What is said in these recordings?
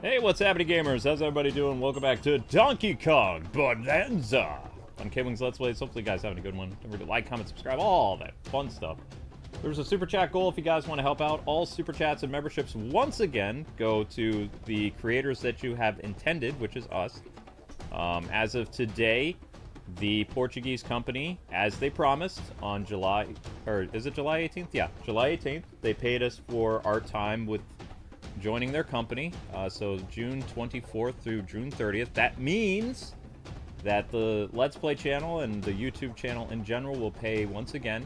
Hey, what's happening, gamers? How's everybody doing? Welcome back to Donkey Kong Bananza on KwingsLetsPlays. Hopefully, you guys having a good one. Don't forget to like, comment, subscribe, all that fun stuff. There's a super chat goal if you guys want to help out. All super chats and memberships once again go to the creators that you have intended, which is us. As of today, the Portuguese company, as they promised on July, or is it July 18th? Yeah, July 18th. They paid us for our time with joining their company, so June 24th through June 30th. That means that the Let's Play channel and the YouTube channel in general will pay once again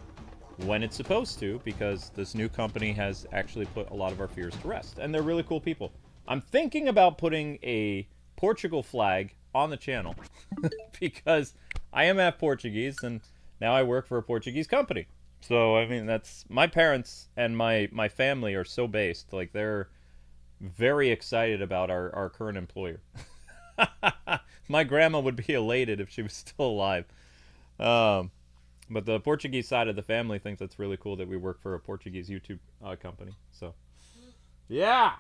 when it's supposed to, because this new company has actually put a lot of our fears to rest. And they're really cool people. I'm thinking about putting a Portugal flag on the channel because I am half Portuguese and now I work for a Portuguese company. So, I mean, that's... my parents and my family are so based. Like, they're very excited about our current employer. My grandma would be elated if she was still alive. But the Portuguese side of the family thinks it's really cool that we work for a Portuguese YouTube company. So, yeah!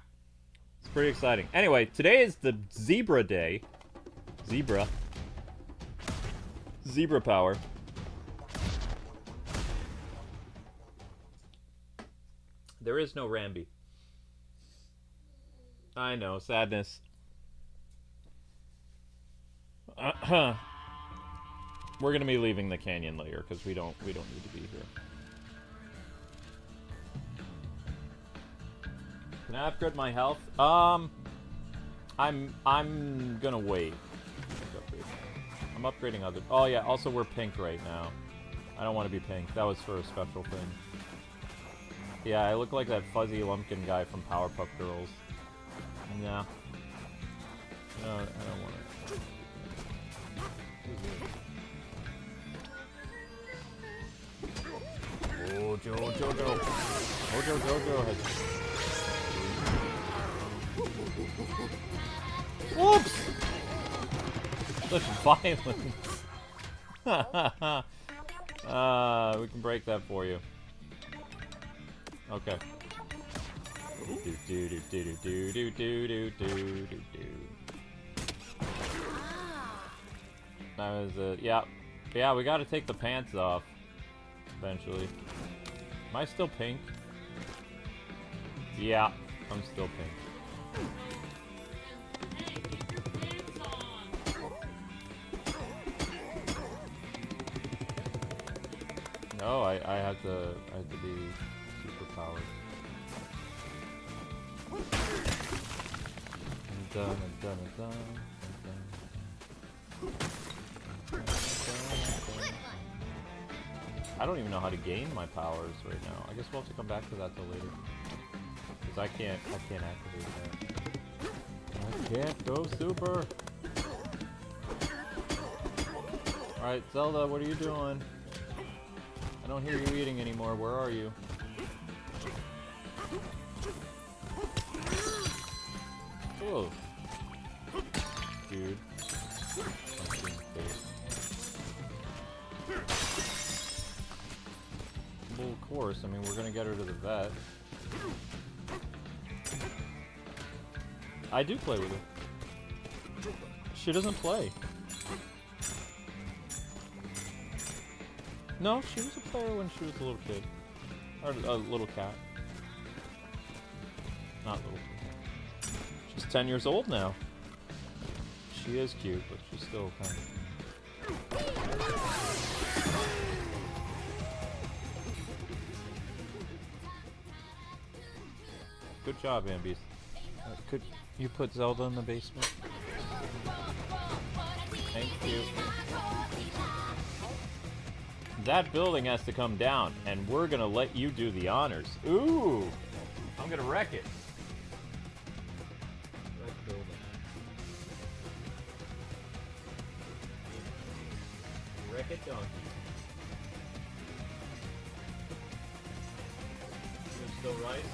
It's pretty exciting. Anyway, today is the Zebra Day. Zebra power. There is no Rambi. I know, sadness. We're gonna be leaving the canyon layer because we don't need to be here. Can I upgrade my health? I'm gonna wait. I'm upgrading other. Oh yeah. Also, we're pink right now. I don't want to be pink. That was for a special thing. Yeah, I look like that fuzzy lumpkin guy from Powerpuff Girls. No. No, I don't want it. Oh, Jojo. Jojo has... Whoops! Such violence. We can break that for you. Okay. That was it. Yeah. Yeah, we gotta take the pants off. Eventually. Am I still pink? Yeah, I'm still pink. No, I have to be super powered. Dun. I don't even know how to gain my powers right now. I guess we'll have to come back to that till later. Because I can't activate that. I can't go super. Alright, Zelda, what are you doing? I don't hear you eating anymore. Where are you? Whoa. Dude. Well, of course. I mean, we're gonna get her to the vet. I do play with her. She doesn't play. No, she was a player when she was a little kid. Or a little cat. Not little kid. She's 10 years old now. She is cute, but she's still kind of... Good job, Ambies. Could you put Zelda in the basement? Thank you. That building has to come down, and we're gonna let you do the honors. Ooh! I'm gonna wreck it. Wreck it, donkey. You're still right?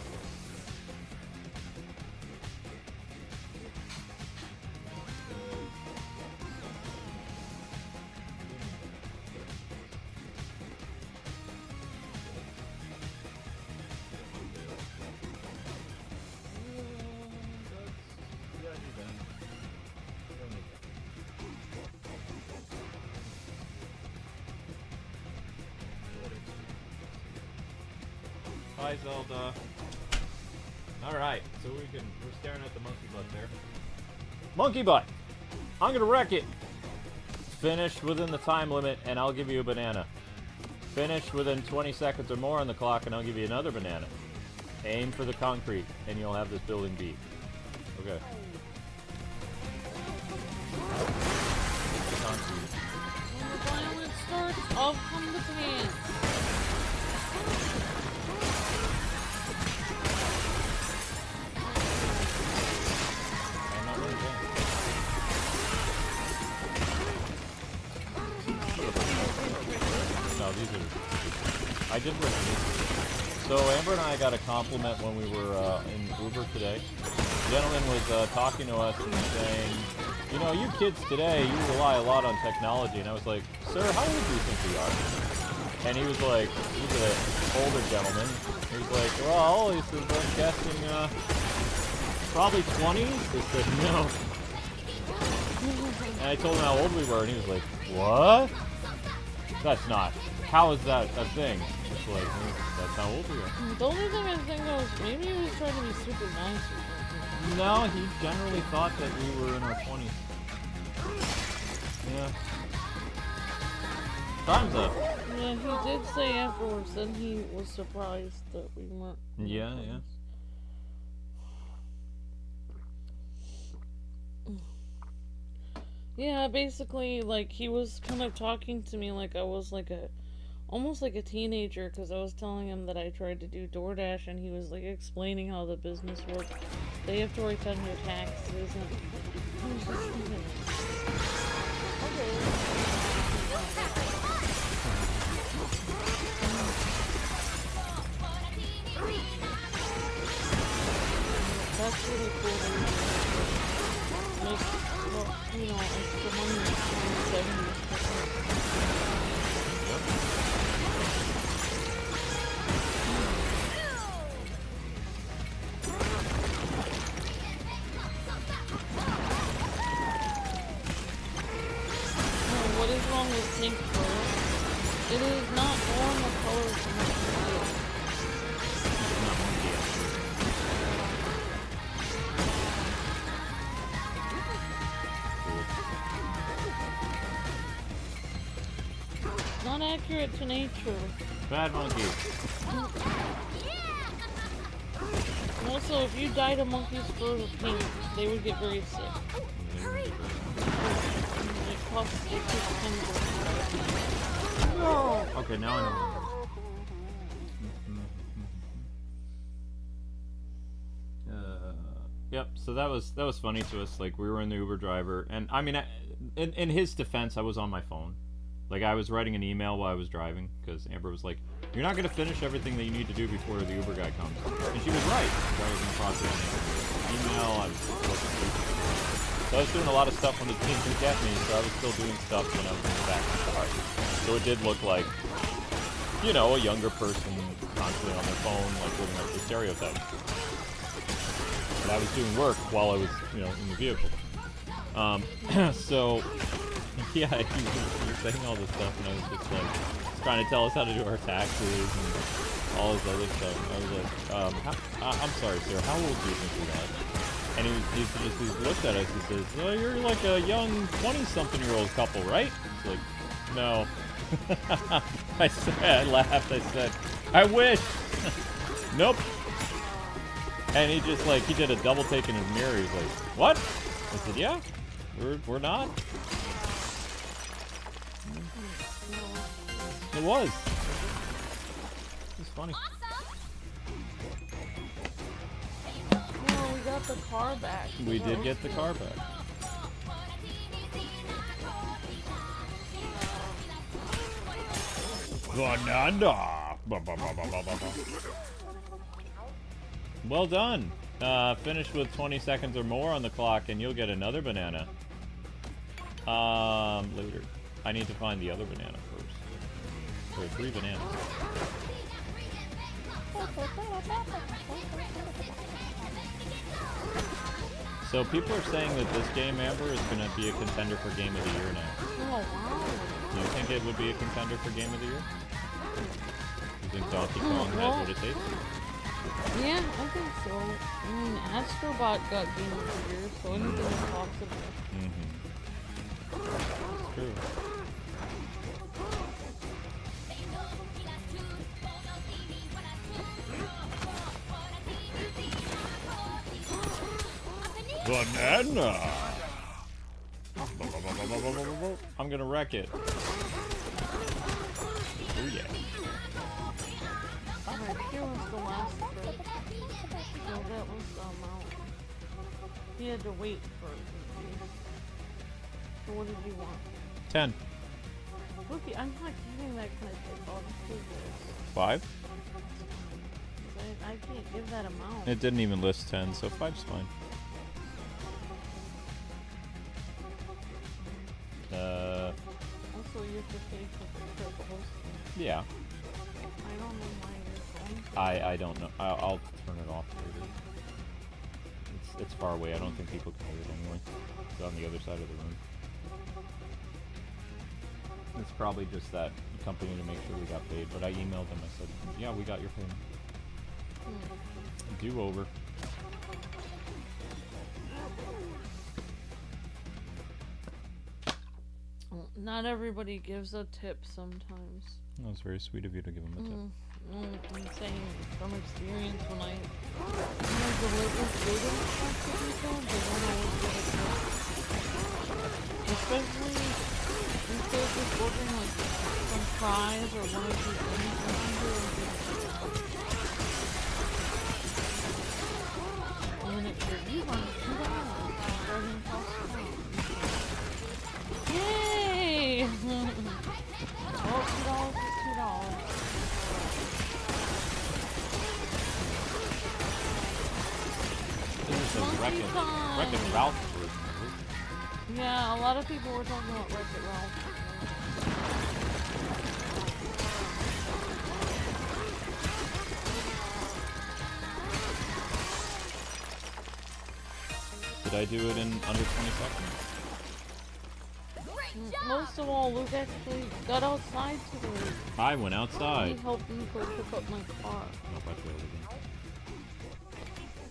Hi, Zelda. Alright, so we're staring at the monkey butt there. Monkey butt! I'm gonna wreck it! Finish within the time limit, and I'll give you a banana. Finish within 20 seconds or more on the clock, and I'll give you another banana. Aim for the concrete, and you'll have this building beat. Okay. Concrete. When the violence starts, off come the pants. I'm not really done. No, these are... I did listen. So Amber and I got a compliment when we were in Uber today. The gentleman was talking to us and saying, you know, you kids today, you rely a lot on technology. And I was like, sir, how old do you think we are? And he was like, he's an older gentleman. He was like, well, he says, I'm guessing probably 20s. I said, no. And I told him how old we were, and he was like, what? That's not. How is that a thing? It's like, that's how old we are. The only thing I think was maybe he was trying to be super nice or something. No, he generally thought that we were in our 20s. Yeah. Time's up. Yeah, he did say afterwards that he was surprised that we weren't. Yeah, yeah. Yeah, basically, like, he was kind of talking to me like I was like almost like a teenager, because I was telling him that I tried to do DoorDash, and he was like explaining how the business works. They have to write down your taxes, and I was just thinking, okay. That's really cool. Like, well, you know, extra money in the 70s. What is wrong with pink fur? It is not normal color to make it. Not accurate to nature. Bad monkey. Also, if you dyed a monkey's fur with pink, they would get very sick. It costs $10. No. Okay, now I know. Yep. So that was funny to us. Like, we were in the Uber driver, and I mean, in his defense, I was on my phone. Like, I was writing an email while I was driving, because Amber was like, you're not going to finish everything that you need to do before the Uber guy comes. And she was right. So I was in the process of email, I was looking through. So I was doing a lot of stuff when the team didn't get me, so I was still doing stuff when I was in the back of the car. So it did look like, you know, a younger person constantly on their phone, like living up the stereotype. But I was doing work while I was, you know, in the vehicle. So... yeah, he was saying all this stuff, and I was just like trying to tell us how to do our taxes and all this other stuff. And I was like, I'm sorry, sir, how old do you think we are? And he looked at us and says, well, you're like a young 20-something-year-old couple, right? It's like, no. I laughed, I said, I wish. Nope. And he just like, he did a double take in his mirror. He's like, what? I said, yeah, we're not. It was. It was funny. Oh, we got the car back. We did get the car back. Bananza. Well done. Finish with 20 seconds or more on the clock, and you'll get another banana. Later. I need to find the other banana first. There are 3 bananas. So people are saying that this game, Amber, is going to be a contender for Game of the Year now. Oh, wow. Do you think it would be a contender for Game of the Year? You think Donkey Kong has what it takes? Yeah, I think so. I mean, Astrobot got Game of the Year, so anything is possible. That's true. Banana! I'm gonna wreck it. Oh yeah. Alright, here was the last trip. So that was the amount. He had to wait for it. So what did you want? 10. Look, I'm not giving that kind of tip. I'll just give this. 5? I can't give that amount. It didn't even list 10, so 5's fine. Also, you have to pay for the trip hosting. Yeah. I don't know why you're going to. I don't know. I'll turn it off later. It's far away. I don't think people can hear it anyway. It's on the other side of the room. It's probably just that company to make sure we got paid. But I emailed them. I said, yeah, we got your payment. Do over. Not everybody gives a tip sometimes. That was very sweet of you to give him a tip. I'm saying from experience when I deliver food and stuff to people, they don't always get a tip. Especially if they're just ordering like some fries or one or two things. And then it's for you on $2. Starting cost $2. Yay! Well, $2 is $2. This is a Wreck-It Ralph version. Yeah, a lot of people were talking about Wreck-It Ralph. Did I do it in under 20 seconds? Most of all, Luke actually got outside today. I went outside. He helped me go pick up my car. Nope, I failed again.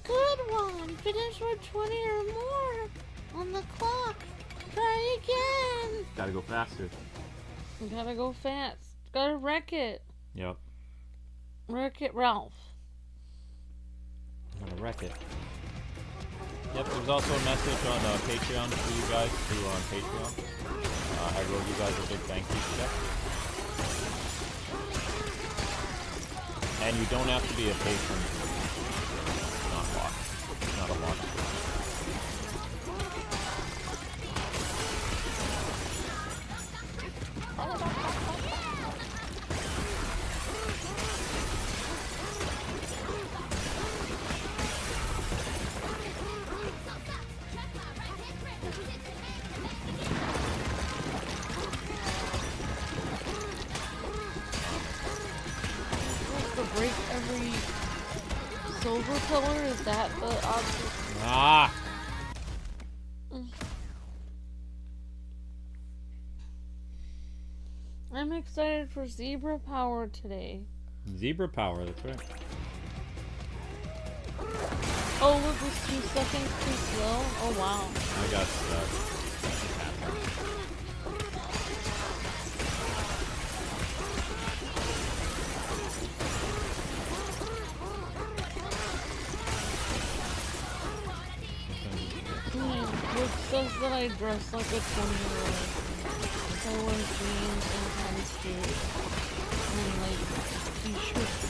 Good one! Finish with 20 or more on the clock. Try again! Gotta go faster. You gotta go fast. Gotta wreck it. Yep. Wreck-It Ralph. I'm gonna wreck it. Yep, there's also a message on Patreon for you guys who are on Patreon. I wrote you guys a big thank you check. And you don't have to be a patron. Not locked. Not a locked. Break every silver pillar? Is that the option? Ah! I'm excited for Zebra Power today. Zebra power, that's right. Oh, look, was 2 seconds too slow? Oh, wow. I got stuck. Which says that I dress like a 20-year-old. I wear jeans and pantsuits and like t-shirts.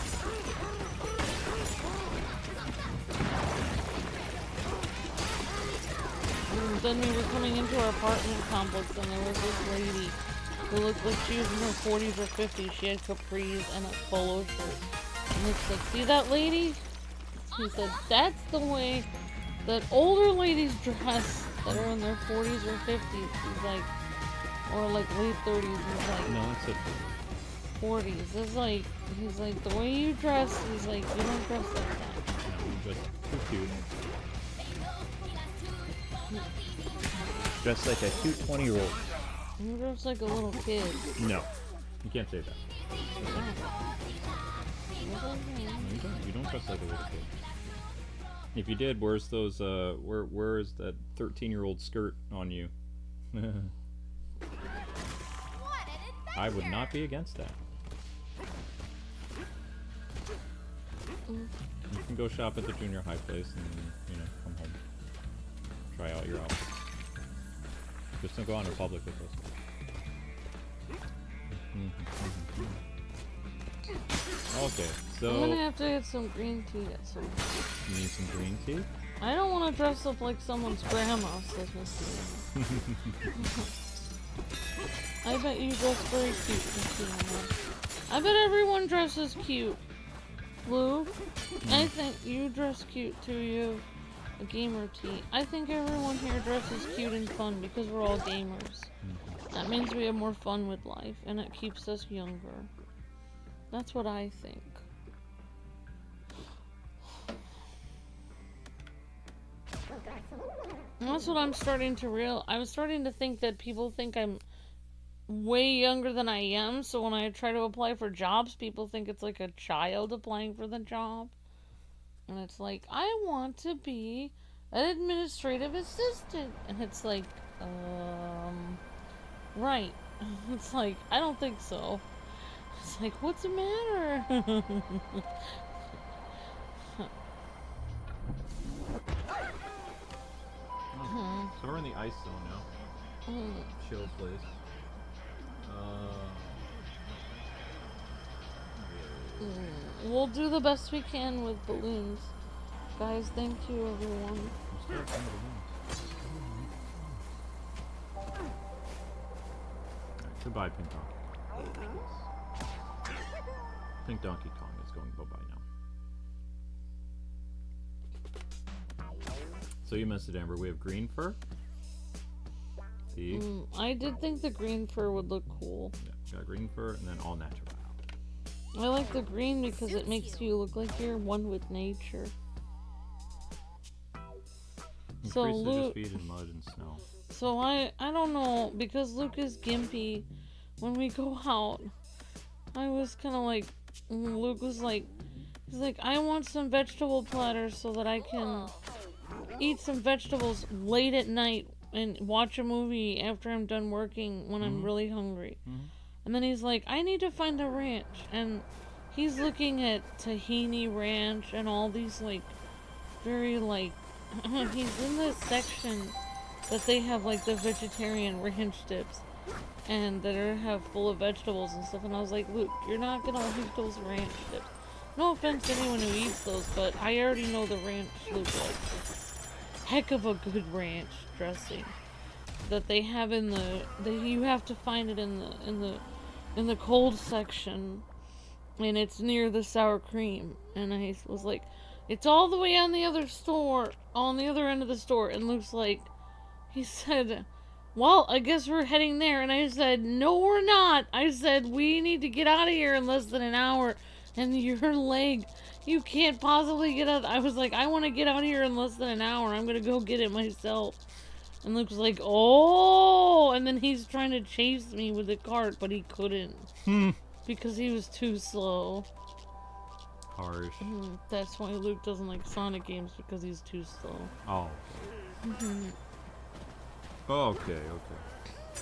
And then we were coming into our apartment complex and there was this lady who looked like she was in her 40s or 50s. She had capris and a polo shirt. And Luke said, "See that lady?" He said, "That's the way that older ladies dress that are in their 40s or 50s. He's like, or like late 30s. He's like, No, that's it. 40s. It's like, he's like, the way you dress, he's like, you don't dress like that. No, just too cute. Dressed like a cute 20-year-old. You dress like a little kid. No, you can't say that. You don't dress like a little kid. If you did, where's those, where is that 13-year-old skirt on you? I would not be against that. You can go shop at the junior high place and, you know, come home. Try out your outfit. Just don't go out in public with us. Okay, so... I'm gonna have to get some green tea at some point. You need some green tea? I don't want to dress up like someone's grandma, says Miss Deanna. I bet you dress very cute, Miss Deanna. I bet everyone dresses cute. Luke, I think you dress cute too, you have a gamer tee. I think everyone here dresses cute and fun because we're all gamers. That means we have more fun with life, and it keeps us younger. That's what I think. And that's what I'm starting to I'm starting to think that people think I'm way younger than I am, so when I try to apply for jobs, people think it's like a child applying for the job. And it's like, I want to be an administrative assistant. And it's like, right. It's like, I don't think so. It's like, what's the matter? So we're in the ice zone now. Chill place. We'll do the best we can with balloons. Guys, thank you everyone. Goodbye, Pink Donkey. Pink Donkey Kong is going bye-bye now. So you missed it, Amber. We have green fur. See? I did think the green fur would look cool. Yeah, we got green fur and then all natural. I like the green because it makes you look like you're one with nature. So Luke, speed in mud and snow. So I don't know, because Luke is gimpy. When we go out, I was kind of like, Luke was like, he's like, I want some vegetable platters so that I can eat some vegetables late at night and watch a movie after I'm done working when I'm really hungry. And then he's like, I need to find a ranch. And he's looking at Tahini Ranch and all these, like, very, like, he's in this section that they have, like, the vegetarian ranch dips. And that have full of vegetables and stuff. And I was like, Luke, you're not gonna like those ranch dips. No offense to anyone who eats those, but I already know the ranch Luke likes. Heck of a good ranch dressing that they have in you have to find it in the cold section, and it's near the sour cream. And I was like, it's all the way on the other end of the store. And Luke's like, he said, well, I guess we're heading there. And I said, no, we're not. I said, we need to get out of here in less than an hour. And your leg, you can't possibly get out. I was like, I want to get out of here in less than an hour. I'm going to go get it myself. And Luke's like, oh. And then he's trying to chase me with the cart, but he couldn't. Because he was too slow. Harsh. That's why Luke doesn't like Sonic games, because he's too slow. Oh. Okay.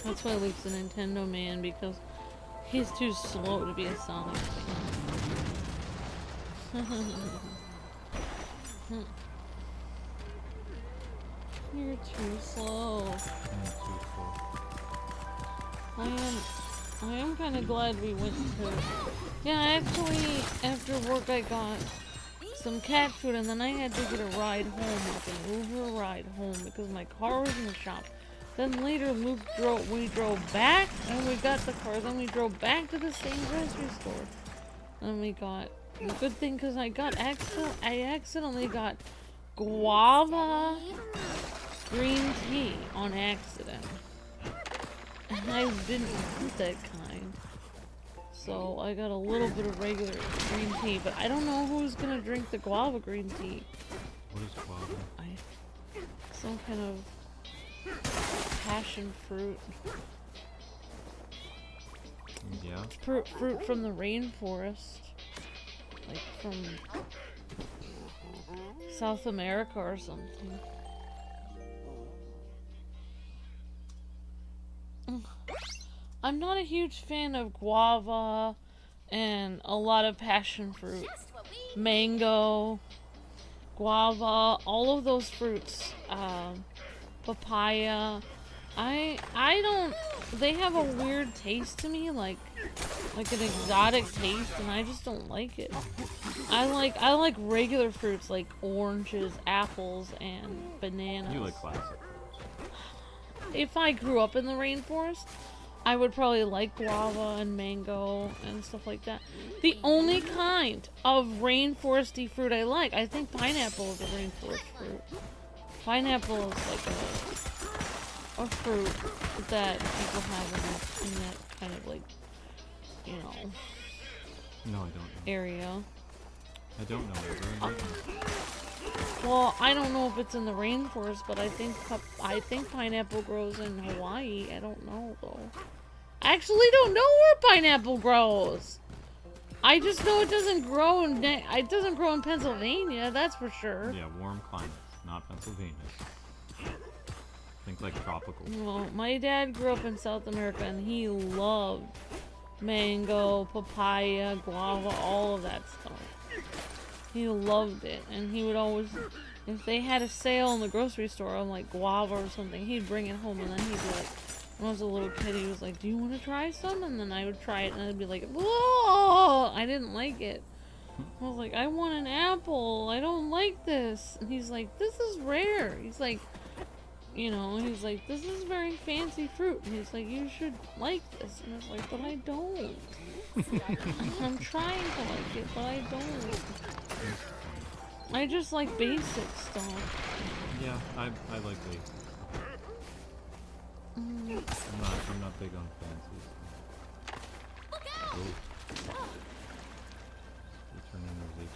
That's why Luke's a Nintendo man, because he's too slow to be a Sonic fan. You're too slow. I am kind of glad we went to... Yeah, actually, after work I got some cat food, and then I had to get a ride home, like an Uber ride home, because my car was in the shop. Then later, we drove back, and we got the car, then we drove back to the same grocery store. And we got, a good thing, because I accidentally got guava green tea on accident. And I didn't want that kind. So I got a little bit of regular green tea, but I don't know who's gonna drink the guava green tea. What is guava? Some kind of passion fruit. Yeah. Fruit from the rainforest. like from South America or something. I'm not a huge fan of guava and a lot of passion fruit. Mango, guava, all of those fruits. Papaya. I don't, they have a weird taste to me, like an exotic taste, and I just don't like it. I like regular fruits like oranges, apples, and bananas. You like classic. If I grew up in the rainforest, I would probably like guava and mango and stuff like that. The only kind of rainforesty fruit I like, I think pineapple is a rainforest fruit. Pineapple is like a fruit that people have in that kind of like, you know, No, I don't know. area. I don't know. Well, I don't know if it's in the rainforest, but I think pineapple grows in Hawaii. I don't know though. I actually don't know where pineapple grows. I just know it doesn't grow in Pennsylvania. That's for sure. Yeah, warm climates, not Pennsylvania. Think like tropical. Well, my dad grew up in South America and he loved mango, papaya, guava, all of that stuff. He loved it, and he would always, if they had a sale in the grocery store on like guava or something, he'd bring it home, and then he'd be like, when I was a little kid, he was like, "Do you want to try some?" And then I would try it, and I'd be like, "Whoa!" I didn't like it. I was like, "I want an apple. I don't like this." And he's like, "This is rare." He's like, you know, he's like, "This is very fancy fruit." And he's like, "You should like this." And I was like, "But I don't." I'm trying to like it, but I don't. I just like basic stuff. Yeah, I like the. I'm not big on fancy.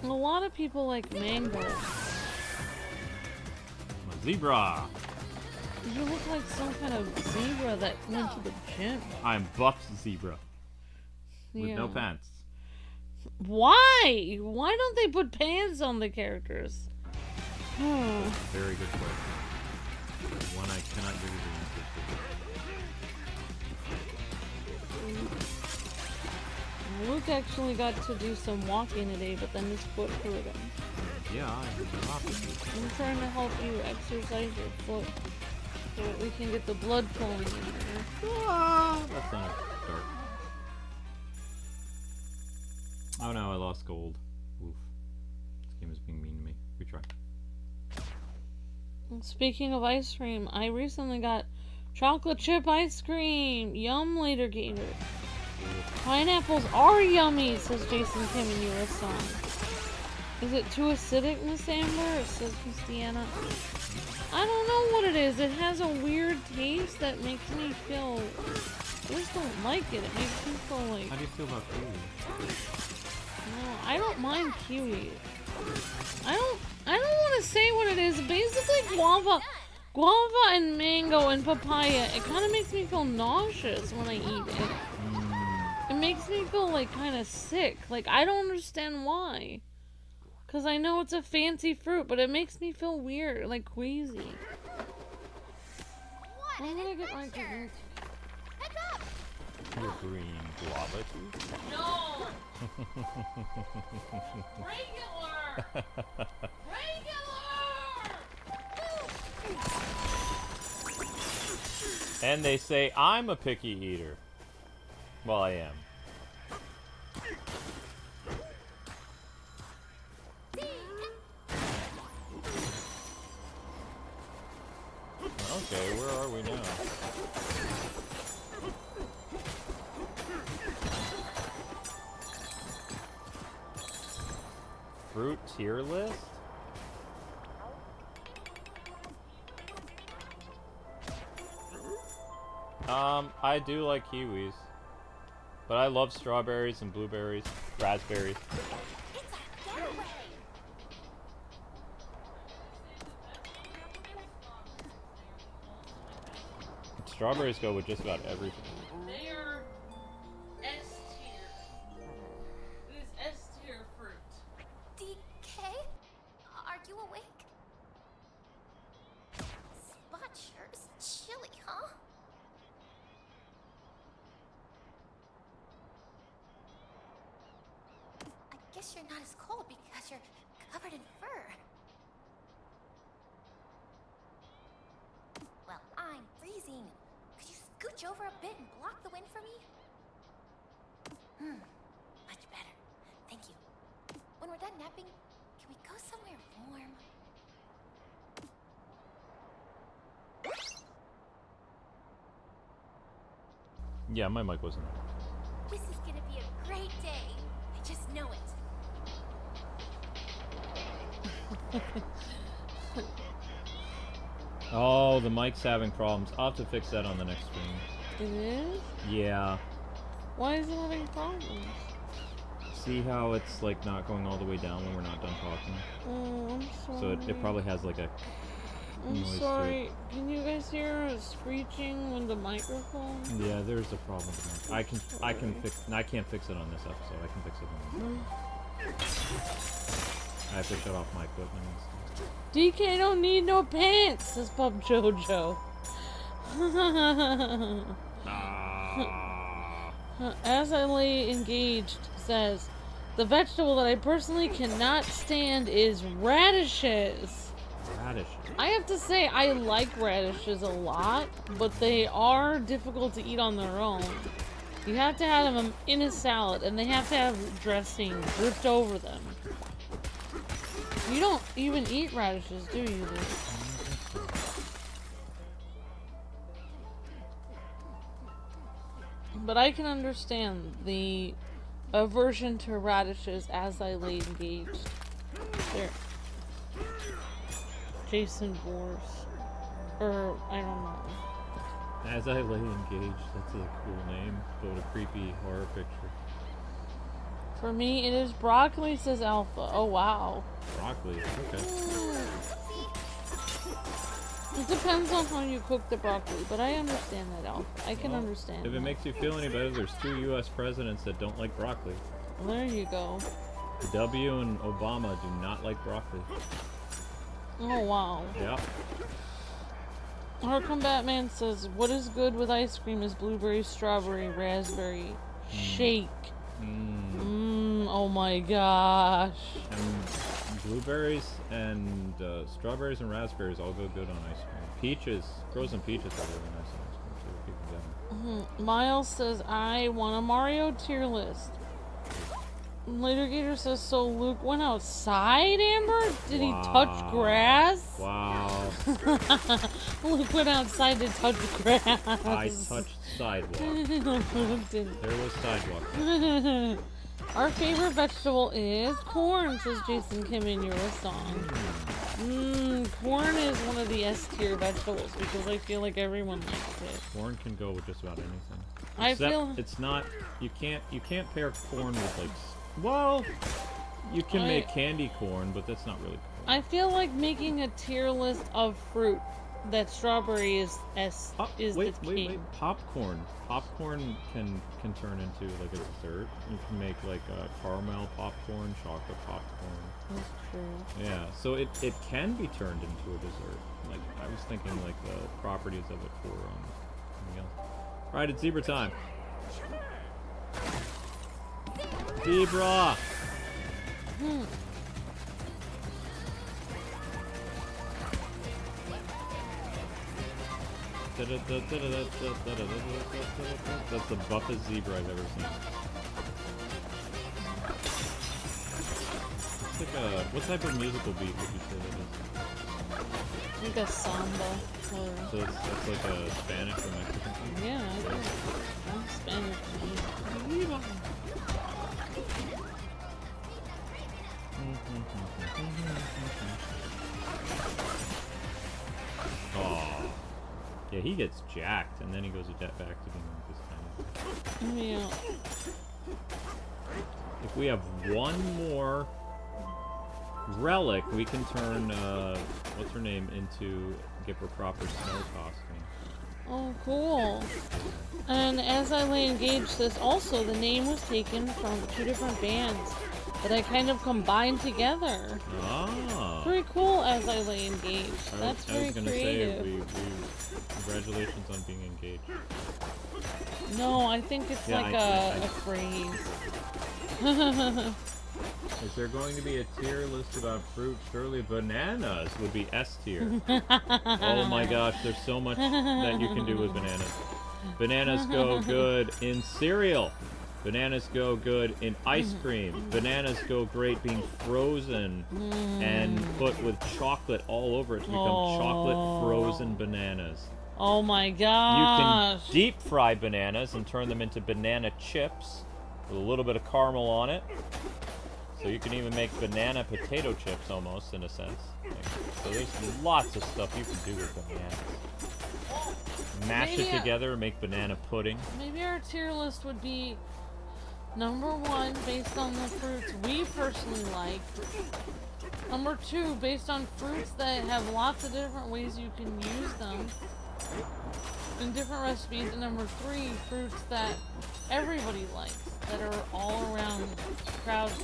A lot of people like mango. My zebra. You look like some kind of zebra that went to the gym. I'm buffed zebra. With no Yeah. pants. Why? Why don't they put pants on the characters? Very good question. One I cannot give you the answer to. Luke actually got to do some walking today, but then his foot hurt him. Yeah, I'm trying to help you exercise your foot so that we can get the blood flowing in there. That's not dark. Oh no, I lost gold. Oof. This game is being mean to me. Retry. Speaking of ice cream, I recently got chocolate chip ice cream. Yum, later gator. Pineapples are yummy, says Jason Kim in your song. Is it too acidic, Miss Amber? Says Christiana. I don't know what it is. It has a weird taste that makes me feel... I just don't like it. It makes me feel like... How do you feel about kiwi? No, I don't mind kiwi. I don't want to say what it is. Basically guava and mango and papaya. It kind of makes me feel nauseous when I eat it. It makes me feel like kind of sick. Like I don't understand why. Cause I know it's a fancy fruit, but it makes me feel weird, like queasy. I'm gonna get my green Your green guava tea? No! Regular! And they say I'm a picky eater. Well, I am. Okay, where are we now? Fruit tier list? I do like kiwis. But I love strawberries and blueberries, raspberries. Strawberries go with just about everything. They are S tier. It is S tier fruit. awake? Spot sure is chilly, huh? I guess you're not as cold because you're covered in fur. Well, I'm freezing. Could you scooch over a bit and block the wind for me? Much better. Thank you. When we're done napping, can we go somewhere warm? Yeah, my mic wasn't on. This is gonna be a great day. I just know it. Oh, the mic's having problems. I'll have to fix that on the next stream. It is? Yeah. Why is it having problems? See how it's like not going all the way down when we're not done talking? Oh, I'm sorry. So it probably has like a I'm noise to sorry. it. Can you guys hear a screeching with the microphone? Yeah, there's a problem with the mic. I can't fix it on this episode. I can fix it on this. I have to shut off my equipment and stuff. DK don't need no pants, says Pub Jojo. As I lay engaged, says, the vegetable that I personally cannot stand is radishes. Radishes. I have to say, I like radishes a lot, but they are difficult to eat on their own. You have to have them in a salad, and they have to have dressing dripped over them. You don't even eat radishes, do you, dude? But I can understand the aversion to radishes as I lay engaged. There. Jason Voorhees. Or, I don't know. As I lay engaged, that's a cool name, but a creepy horror picture. For me, it is broccoli, says Alpha. Oh, wow. Broccoli, okay. It depends on how you cook the broccoli, but I understand that, Alpha. I can understand If it that. makes you feel any better, there's 2 U.S. presidents that don't like broccoli. Well, there you go. W and Obama do not like broccoli. Oh, wow. Yeah. Harcum Batman says, what is good with ice cream is blueberry, strawberry, raspberry shake. Oh my gosh. And blueberries and strawberries and raspberries all go good on ice cream. Peaches, frozen peaches are really nice on ice cream too, if you can get them. Miles says, I want a Mario tier list. Later Gator says, so Luke went outside, Amber? Did he touch grass? Wow. Luke went outside to touch grass. I touched sidewalk. Luke didn't. There was sidewalk. Our favorite vegetable is corn, says Jason Kim in your song. Corn is one of the S tier vegetables because I feel like everyone likes it. Corn can go with just about anything. I feel it's not. You can't pair corn with like. Well, you can make candy corn, but that's not really corn. I feel like making a tier list of fruit that strawberry is the king. Wait. Popcorn. Popcorn can turn into like a dessert. You can make like a caramel popcorn, chocolate popcorn. That's true. Yeah, so it can be turned into a dessert. Like I was thinking like the properties of it for something else. All right, it's zebra time. Zebra. That's the buffest zebra I've ever seen. It's like a... What type of musical beat would you say that is? Like a samba. So it's like a Spanish or Mexican thing? Yeah, I think I'm Spanish. Oh. Yeah, he gets jacked, and then he goes back to being like this kind of... Yeah. If we have one more relic, we can turn, what's her name, into, give her proper snow costume. Oh, cool. And as I lay engaged this, also the name was taken from 2 different bands that I kind of combined together. Ah. Pretty very cool. As I lay engaged. That's I very was gonna creative. say, congratulations on being engaged. No, I think it's Yeah, like a phrase. Is there going to be a tier list about fruit? Surely bananas would be S tier. Oh my gosh, there's so much that you can do with bananas. Bananas go good in cereal. Bananas go good in ice cream. Bananas go great being frozen and put with chocolate all over it to become chocolate frozen bananas. Oh my You gosh. can deep fry bananas and turn them into banana chips with a little bit of caramel on it. So you can even make banana potato chips almost, in a sense. So there's lots of stuff you can do with bananas. Mash it together and make banana pudding. Maybe our tier list would be number 1, based on the fruits we personally like. Number 2, based on fruits that have lots of different ways you can use them in different recipes. And number 3, fruits that everybody likes, that are all around crowds.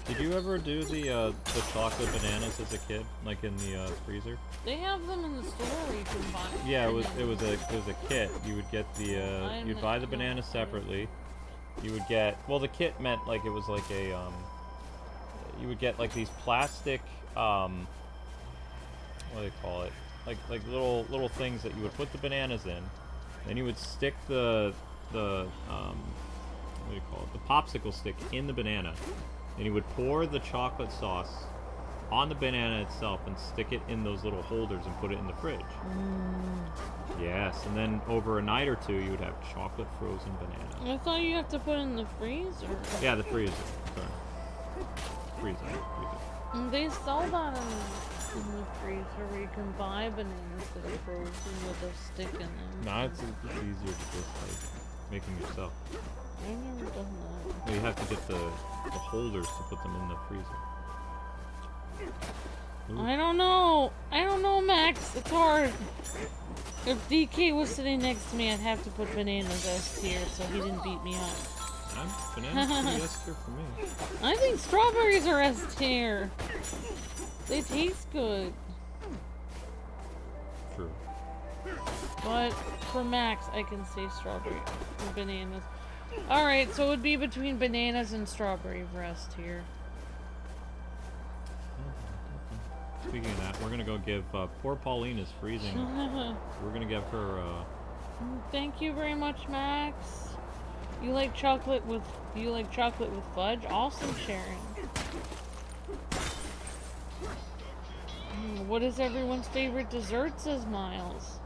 Did you ever do the chocolate bananas as a kid, like in the freezer? They have them in the store where you can buy them. Yeah, it was a kit. You would get the you'd buy the bananas separately. You would get, well, the kit meant like it was like a you would get like these plastic what do they call it? Like little things that you would put the bananas in. Then you would stick the what do you call it? The popsicle stick in the banana. And you would pour the chocolate sauce on the banana itself and stick it in those little holders and put it in the fridge. Yes, and then over a night or two you would have chocolate frozen banana. I thought you have to put it in the freezer. Yeah, the freezer. Sorry. Freezer. They sell that in the freezer where you can buy bananas that are frozen with a stick in them. No, it's easier to just like making yourself. I've never done that. Well, you have to get the holders to put them in the freezer. Ooh. I don't know, Max. It's hard. If DK was sitting next to me, I'd have to put bananas S tier so he didn't beat me up. Bananas pretty S tier for me. I think strawberries are S tier. They taste good. True. But for Max, I can say strawberry and bananas. Alright, so it would be between bananas and strawberry for S tier. Speaking of that, we're gonna go give poor Pauline is freezing. We're gonna give her. Thank you very much, Max. You like chocolate with fudge? Awesome sharing. What is everyone's favorite dessert? Says Miles.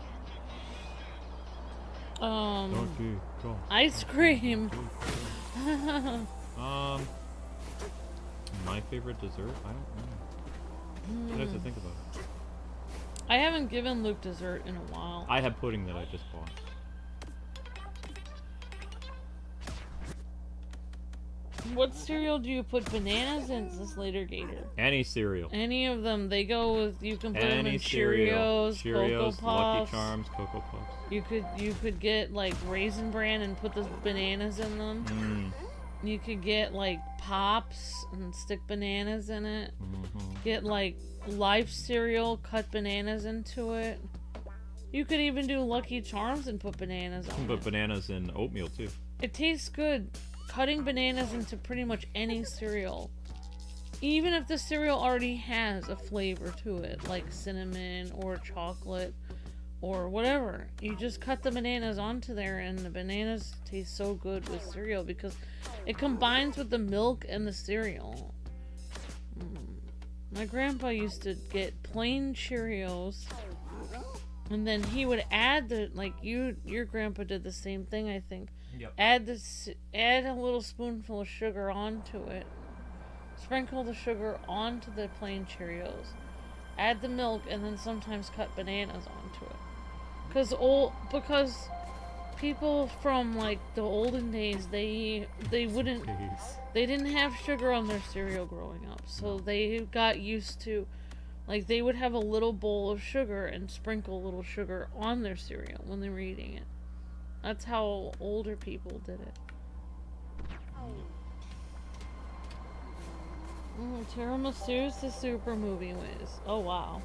Ice cream. My favorite dessert? I don't know. I have to think about it. I haven't given Luke dessert in a while. I have pudding that I just bought. What cereal do you put bananas in? This later Gator. Any cereal. Any of them. They go with, you can put them in cereal. Cheerios, Cocoa Puffs. Lucky Charms, Cocoa Puffs. You could get like Raisin Bran and put the bananas in them. You could get like Pops and stick bananas in it. Get like Life cereal, cut bananas into it. You could even do Lucky Charms and put bananas on it. Put bananas in oatmeal too. It tastes good. Cutting bananas into pretty much any cereal. Even if the cereal already has a flavor to it, like cinnamon or chocolate or whatever. You just cut the bananas onto there and the bananas taste so good with cereal because it combines with the milk and the cereal. My grandpa used to get plain Cheerios and then he would add the, like your grandpa did the same thing, I think. Yep. Add a little spoonful of sugar onto it. Sprinkle the sugar onto the plain Cheerios. Add the milk and then sometimes cut bananas onto it. Because people from like the olden days, they didn't have sugar on their cereal growing up. So they got used to, like, they would have a little bowl of sugar and sprinkle a little sugar on their cereal when they were eating it. That's how older people did it. Tiramisu to super movie ways. Oh wow.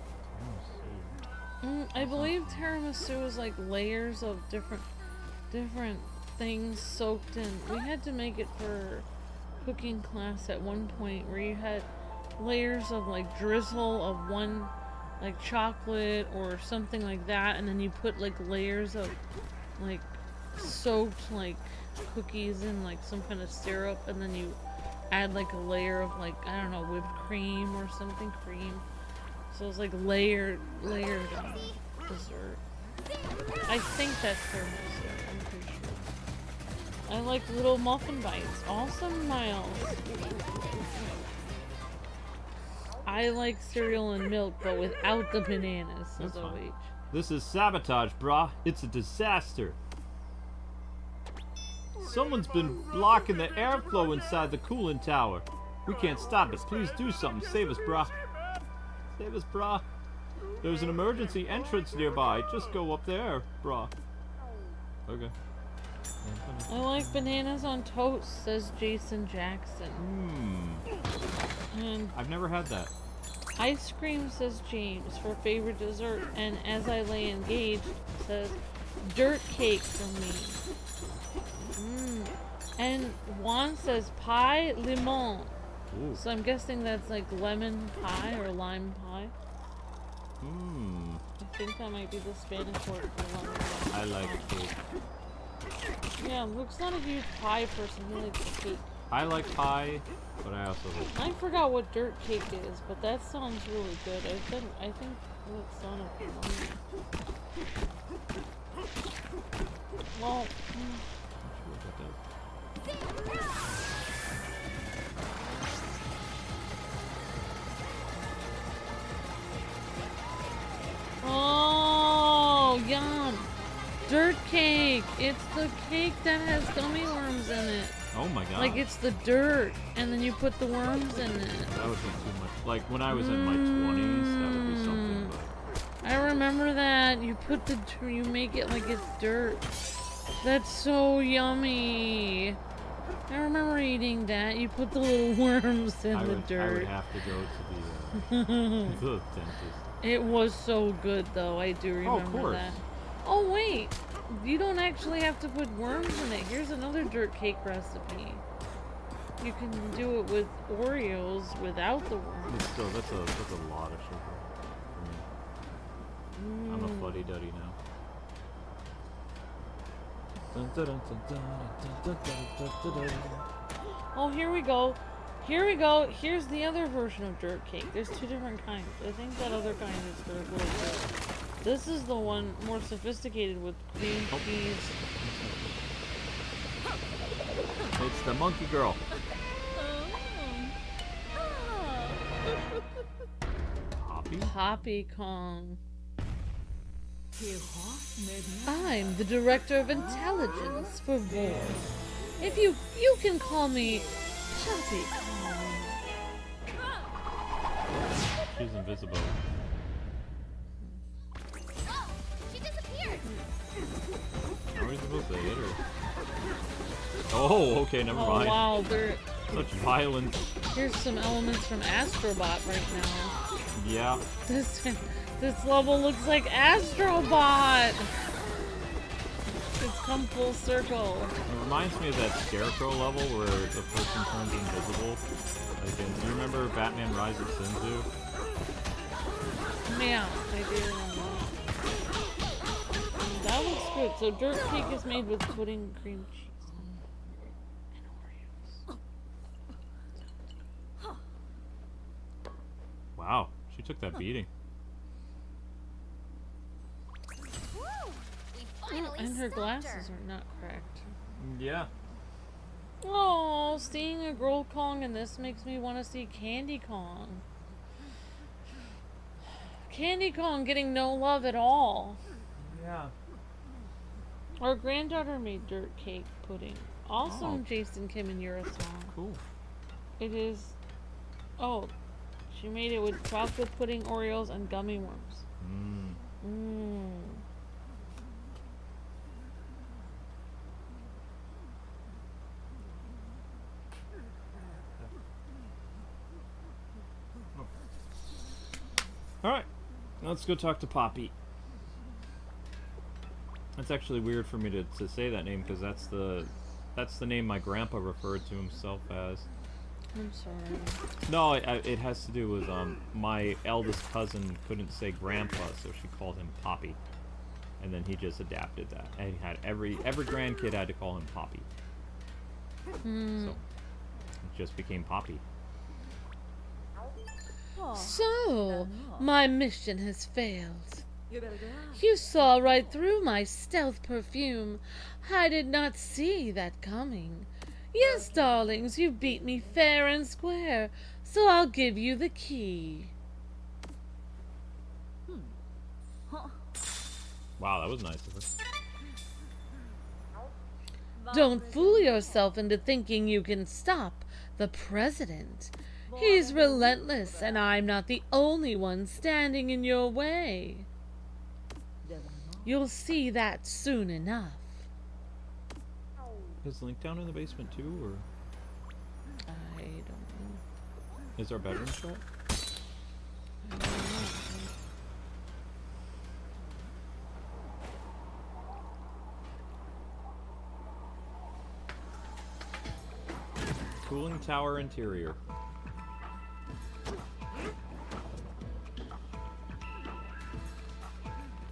I believe tiramisu is like layers of different things soaked in. We had to make it for cooking class at one point where you had layers of like drizzle of one like chocolate or something like that, and then you put like layers of like soaked like cookies in like some kind of syrup, and then you add like a layer of like, I don't know, whipped cream or something, cream. So it's like layered dessert. I think that's tiramisu. I'm pretty sure. I like little muffin bites. Awesome, Miles. I like cereal and milk, but without the bananas, says OH. This is sabotage, brah. It's a disaster. Someone's been blocking the airflow inside the cooling tower. We can't stop it. Please do something. Save us, brah. Save us, brah. There's an emergency entrance nearby. Just go up there, brah. Okay. I like bananas on toast, says Jason Jackson. And I've never had that. ice cream, says James, for favorite dessert. And as I lay engaged, says dirt cake for me. And Juan says pie limon. Ooh. So I'm guessing that's like lemon pie or lime pie. I think that might be the Spanish word for lemon pie. I like cake. Yeah, Luke's not a huge pie person. He likes the cake. I like pie, but I also like... I forgot what dirt cake is, but that sounds really good. I think that sounded familiar. Well, oh, yum! Dirt cake! It's the cake that has gummy worms in it. Oh my god. Like it's the dirt, and then you put the worms in it. That would be too much. Like when I was in my 20s, that would be something, but... I remember that. You put the... you make it like it's dirt. That's so yummy. I remember eating that. You put the little worms in the dirt. I would have to go to the dentist. It was so good, though. I do remember that. Oh, wait. You don't actually have to put worms in it. Here's another dirt cake recipe. You can do it with Oreos without the worms. But still, that's a lot of sugar for me. I'm a fuddy-duddy now. Oh, here we go. Here we go. Here's the other version of dirt cake. There's two different kinds. I think that other kind is for little dirt. This is the one more sophisticated with cream cheese. It's the monkey girl. Poppy Kong. I'm the director of intelligence for War. If you can call me Poppy Kong. She's invisible. Oh, she disappeared. How are we supposed to hit her? Oh, okay, never mind. Oh wow, Such violence. Here's some elements from Astrobot right now. Yeah. This level looks like Astrobot! It's come full circle. It reminds me of that Scarecrow level where the person turns invisible. Like, do you remember Batman Rise of Sinzu? Yeah, I do remember. That looks good. So dirt cake is made with pudding, cream cheese, and Oreos. Wow, she took that beating. And her glasses are not cracked. Yeah. Oh, seeing a Girl Kong in this makes me want to see Candy Kong. Candy Kong getting no love at all. Yeah. Our granddaughter made dirt cake pudding. Awesome, Oh. Jason Kim and Yurasong. Cool. It is... Oh, she made it with chocolate pudding, Oreos, and gummy worms. Mmm. Alright, let's go talk to Poppy. That's actually weird for me to say that name, because that's the name my grandpa referred to himself as. I'm sorry. No, it has to do with, my eldest cousin couldn't say grandpa, so she called him Poppy. And then he just adapted that. And he had every grandkid had to call him Poppy. So, it just became Poppy. So, my mission has failed. You saw right through my stealth perfume. I did not see that coming. Yes, darlings, you beat me fair and square, so I'll give you the key. Wow, that was nice of her. Don't fool yourself into thinking you can stop the president. He's relentless, and I'm not the only one standing in your way. You'll see that soon enough. Is Link down in the basement too, or I don't know. is our bedroom shut? I don't know. Cooling tower interior.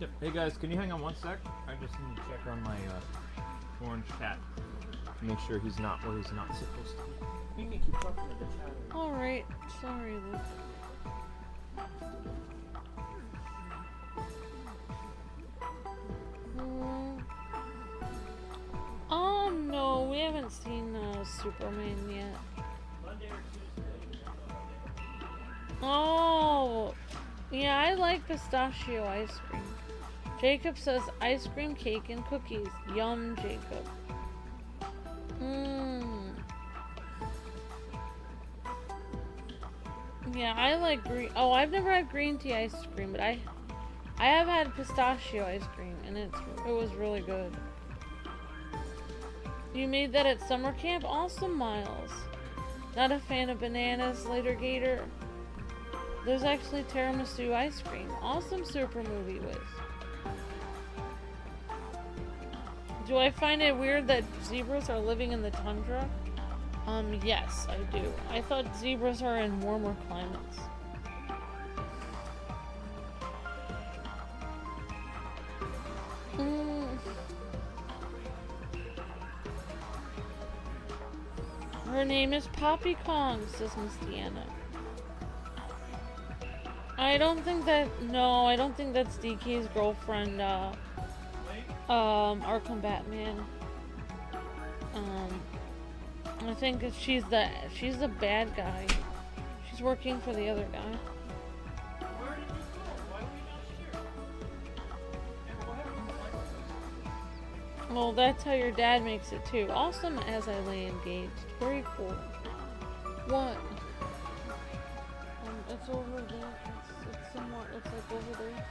Yep. Hey guys, can you hang on one sec? I just need to check on my orange cat. Make sure he's not where he's not supposed to be. You can keep talking to the chat. Alright, sorry, Luke. Oh no, we haven't seen Superman yet. Monday or Tuesday. Oh, yeah, I like pistachio ice cream. Jacob says ice cream, cake, and cookies. Yum, Jacob. Yeah, I like green. Oh, I've never had green tea ice cream, but I have had pistachio ice cream, and it was really good. You made that at summer camp? Awesome, Miles. Not a fan of bananas, later Gator. There's actually tiramisu ice cream. Awesome super movie whiz. Do I find it weird that zebras are living in the tundra? Yes, I do. I thought zebras are in warmer climates. Her name is Poppy Kong, says Miss Deanna. I don't think that's DK's girlfriend, Arkham Batman. I think she's the bad guy. She's working for the other guy. Well, that's how your dad makes it too. Awesome as I lay engaged. Very cool. What? It's over there. It's somewhat. It's like over there.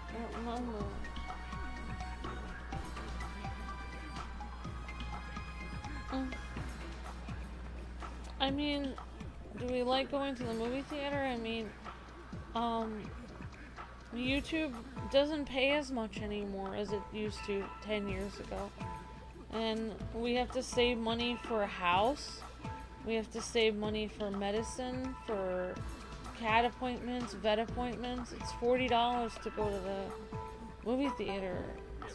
I don't remember. I mean, do we like going to the movie theater? I mean, YouTube doesn't pay as much anymore as it used to 10 years ago. And we have to save money for a house. We have to save money for medicine, for cat appointments, vet appointments. It's $40 to go to the movie theater.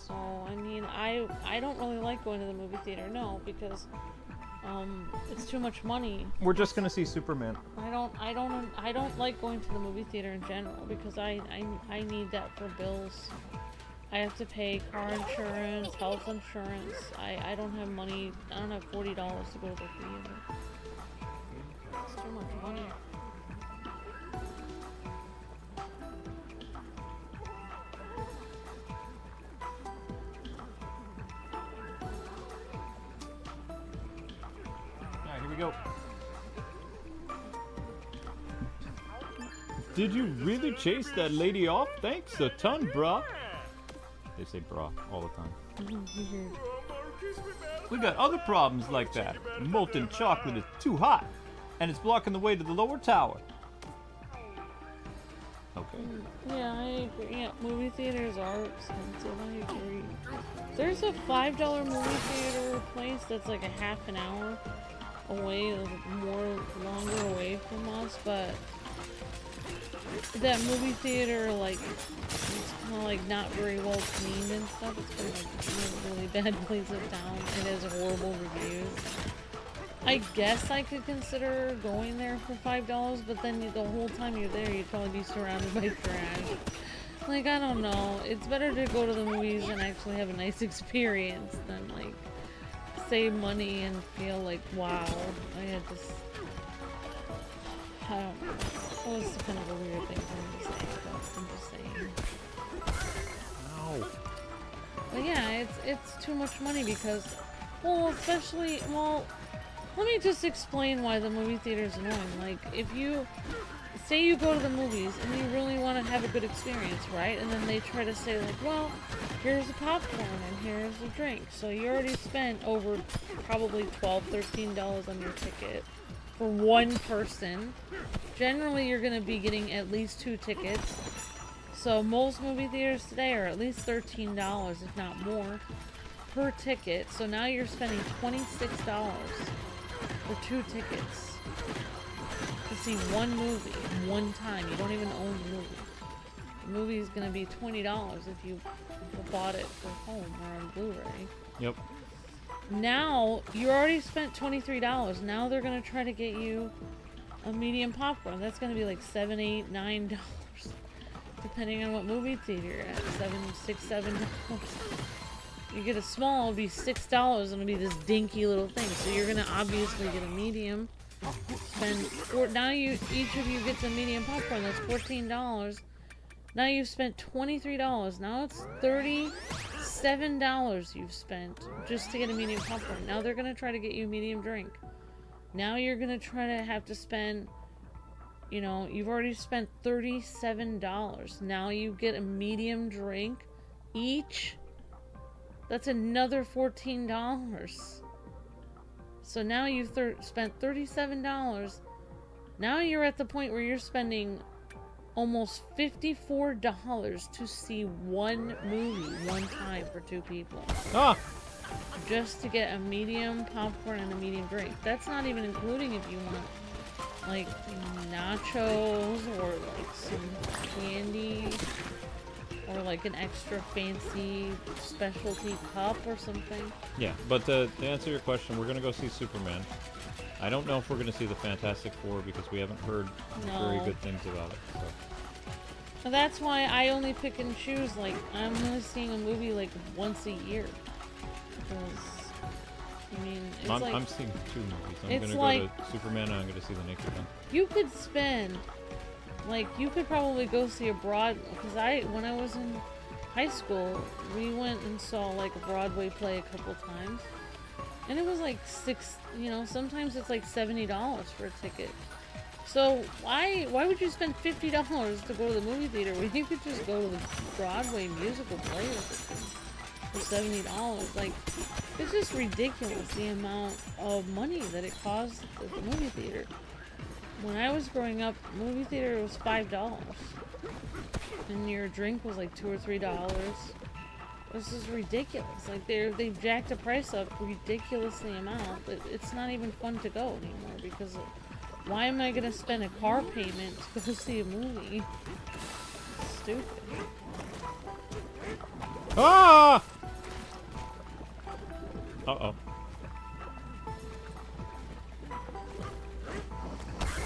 So, I mean, I don't really like going to the movie theater, no, because it's too much money. We're just gonna see Superman. I don't like going to the movie theater in general because I need that for bills. I have to pay car insurance, health insurance. I don't have money. I don't have $40 to go to the theater. It's too much money. Alright, here we go. Did you really chase that lady off? Thanks a ton, brah. They say brah all the time. We got other problems like that. Molten chocolate is too hot. and it's blocking the way to the lower tower. Okay. Yeah, I agree. Yeah, movie theaters are expensive. I agree. There's a $5 movie theater place that's like a half an hour away, longer away from us, but that movie theater, like, it's kind of like not very well cleaned and stuff. It's been like a really bad place of town. It has horrible reviews. I guess I could consider going there for $5, but then the whole time you're there, you'd probably be surrounded by trash. Like, I don't know. It's better to go to the movies and actually have a nice experience than, like, save money and feel like, wow, I had this. I don't know. It was kind of a weird thing for me to say, but I'm just saying. Ow. But yeah, it's too much money because, well, especially, well, let me just explain why the movie theater is annoying. Like, if you, say you go to the movies and you really want to have a good experience, right? And then they try to say, like, well, here's the popcorn and here's the drink. So you already spent over probably $12, $13 on your ticket for one person. Generally, you're going to be getting at least 2 tickets. So most movie theaters today are at least $13, if not more, per ticket. So now you're spending $26 for 2 tickets to see one movie one time. You don't even own the movie. The movie is going to be $20 if you bought it for home or on Blu-ray. Yep. Now, you already spent $23. Now they're going to try to get you a medium popcorn. That's going to be like $7, $8, $9. Depending on what movie theater you're at. $7. You get a small, it'll be $6 and it'll be this dinky little thing. So you're going to obviously get a medium. Now each of you gets a medium popcorn. That's $14. Now you've spent $23. Now it's $37 you've spent just to get a medium popcorn. Now they're going to try to get you a medium drink. Now you're going to try to have to spend, you know, you've already spent $37. Now you get a medium drink each. That's another $14. So now you've spent $37. Now you're at the point where you're spending almost $54 to see one movie one time for 2 people. Ah! Just to get a medium popcorn and a medium drink. That's not even including if you want like nachos or like some candy or like an extra fancy specialty cup or something. Yeah, but to answer your question, we're gonna go see Superman. I don't know if we're gonna see the Fantastic Four because we haven't heard very good things about it. So. And that's why I only pick and choose. Like, I'm only seeing a movie like once a year. Because, I mean, it's like... I'm seeing 2 movies. I'm it's gonna like, go to Superman and I'm gonna see The Naked Gun. You could spend... Like, you could probably go see a because when I was in high school, we went and saw like a Broadway play a couple times. And it was like sometimes it's like $70 for a ticket. So why would you spend $50 to go to the movie theater when you could just go to the Broadway musical play for $70? Like, it's just ridiculous the amount of money that it costs at the movie theater. When I was growing up, movie theater was $5, and your drink was like $2 or $3. This is ridiculous. Like they've jacked the price up ridiculously amount. It's not even fun to go anymore because why am I gonna spend a car payment to go see a movie? Stupid. Ah! Uh-oh.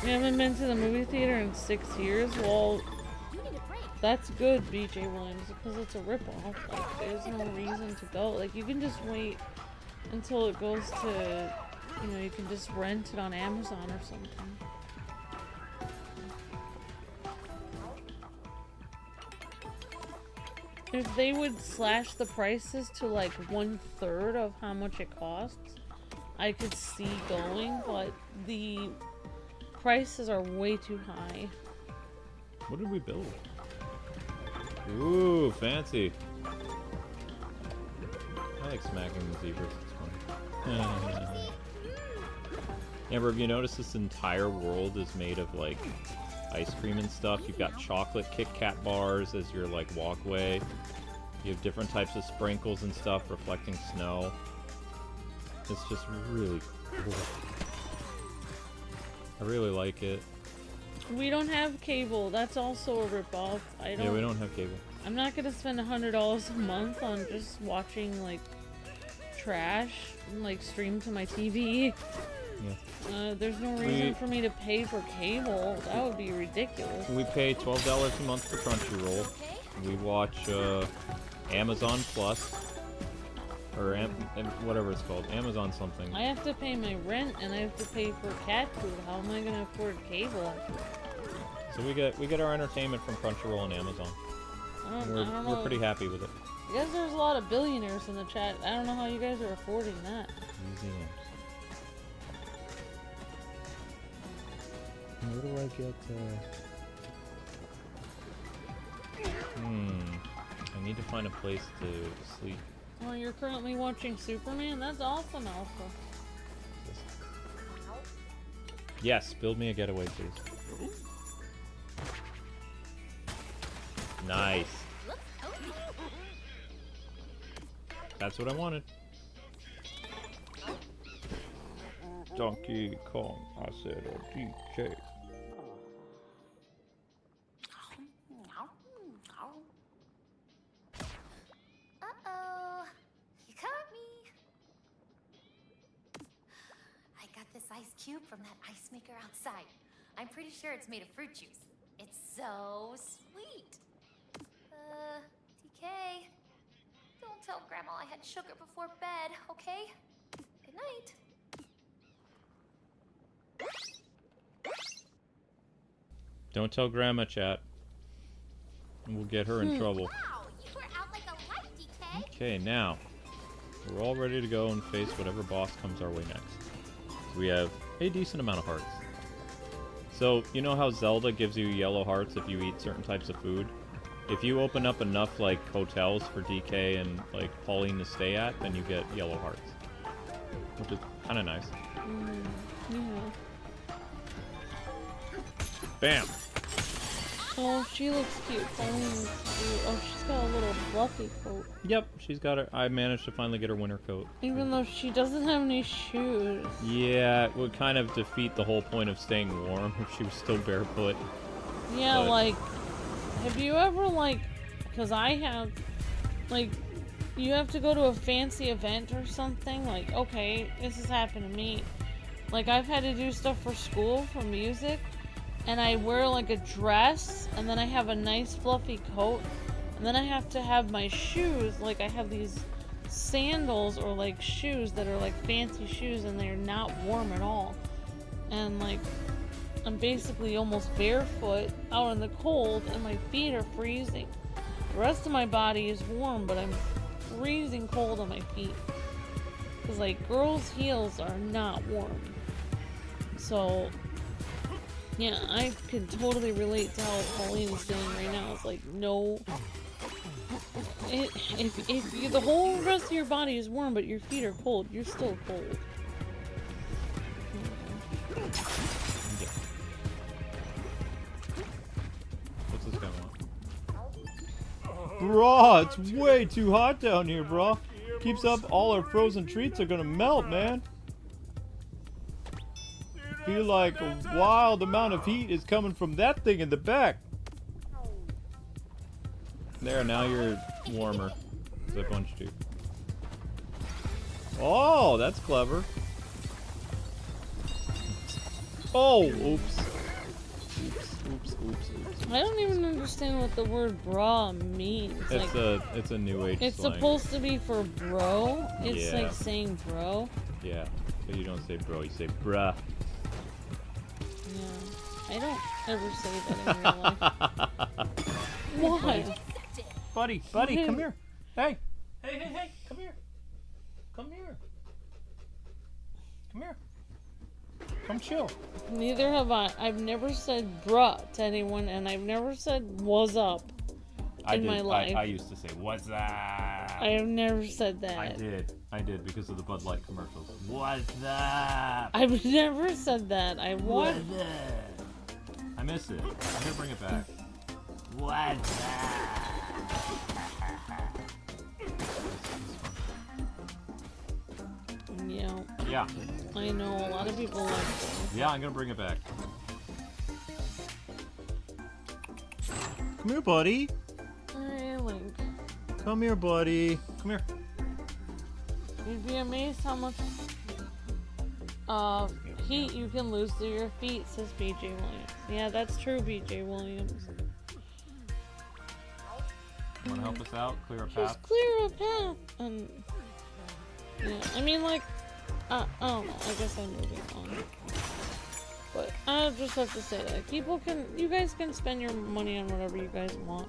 You haven't been to the movie theater in 6 years? Well, that's good, BJ Williams, because it's a ripoff. Like, there's no reason to go. Like, you can just wait until it goes to, you can just rent it on Amazon or something. If they would slash the prices to like 1/3 of how much it costs, I could see going, but the prices are way too high. What did we build? Ooh, fancy. I like smacking the zebras, it's funny. Amber, have you noticed this entire world is made of, like, ice cream and stuff? You've got chocolate Kit Kat bars as your, like, walkway. You have different types of sprinkles and stuff reflecting snow. It's just really cool. I really like it. We don't have cable. That's also a ripoff. Yeah, we don't have cable. I'm not gonna spend $100 a month on just watching, like, trash, like, stream to my TV. Yeah. There's no reason for me to pay for cable. That would be ridiculous. We pay $12 a month for Crunchyroll. We watch Amazon Plus, or whatever it's called, Amazon something. I have to pay my rent and I have to pay for cat food. How am I gonna afford cable? So we get our entertainment from Crunchyroll and Amazon. I don't know. We're pretty happy with it. I guess there's a lot of billionaires in the chat. I don't know how you guys are affording that. Easy. Where do I get, I need to find a place to sleep. Well, you're currently watching Superman? That's awesome, Alpha. Yes, build me a getaway, please. Nice. That's what I wanted. Donkey Kong, I said, or DK. Uh-oh. You caught me. I got this ice cube from that ice maker outside. I'm pretty sure it's made of fruit juice. It's so sweet. DK. Don't tell Grandma I had sugar before bed, okay? Good night. Don't tell Grandma, chat. We'll get her in trouble. Wow, you were out like a light, DK. Okay, now we're all ready to go and face whatever boss comes our way next. We have a decent amount of hearts. So, you know how Zelda gives you yellow hearts if you eat certain types of food? If you open up enough, like, hotels for DK and, like, Pauline to stay at, then you get yellow hearts. Which is kind of nice. Yeah. Bam! Oh, she looks cute. Pauline looks cute. Oh, she's got a little fluffy coat. Yep, she's got her. I managed to finally get her winter coat. Even though she doesn't have any shoes. Yeah, it would kind of defeat the whole point of staying warm if she was still barefoot. Yeah, But like, have you ever, like, because I have, like, you have to go to a fancy event or something? Like, okay, this has happened to me. Like, I've had to do stuff for school, for music, and I wear, like, a dress, and then I have a nice fluffy coat, and then I have to have my shoes, like, I have these sandals or, like, shoes that are, like, fancy shoes, and they're not warm at all. And, like, I'm basically almost barefoot out in the cold, and my feet are freezing. The rest of my body is warm, but I'm freezing cold on my feet. Because, like, girls' heels are not warm. So, yeah, I can totally relate to how Pauline's doing right now. It's like, no. If you, the whole rest of your body is warm, but your feet are cold, you're still cold. What's this guy want? Bruh, it's way too hot down here, bruh. Keeps up, all our frozen treats are gonna melt, man. Feel like a wild amount of heat is coming from that thing in the back. There, now you're warmer. Because I punched you. Oh, that's clever. Oh, oops. Oops. I don't even understand what the word bra means. It's like, it's a new age it's slang. supposed to be for bro. It's Yeah. like saying bro. Yeah, but you don't say bro, you say bruh. Yeah. I don't ever say that in real life. What? Buddy, come here. Hey, come here. Come here. Come chill. Neither have I. I've never said bruh to anyone, and I've never said was up. in my life. I used to say, "What's that?" I have never said that. I did because of the Bud Light commercials. What's that? I've never said that. What's that? I miss it. I'm gonna bring it back. What's that? Yeah. Yeah. I know a lot of people like that. Yeah, I'm gonna bring it back. Come here, buddy. Alright, Link. Come here, buddy. Come here. You'd be amazed how much heat you can lose through your feet, says BJ Williams. Yeah, that's true, BJ Williams. You wanna help us out? Clear a path? Just clear a path. Yeah, I mean, like, I don't know. I guess I'm moving on. But I just have to say that you guys can spend your money on whatever you guys want.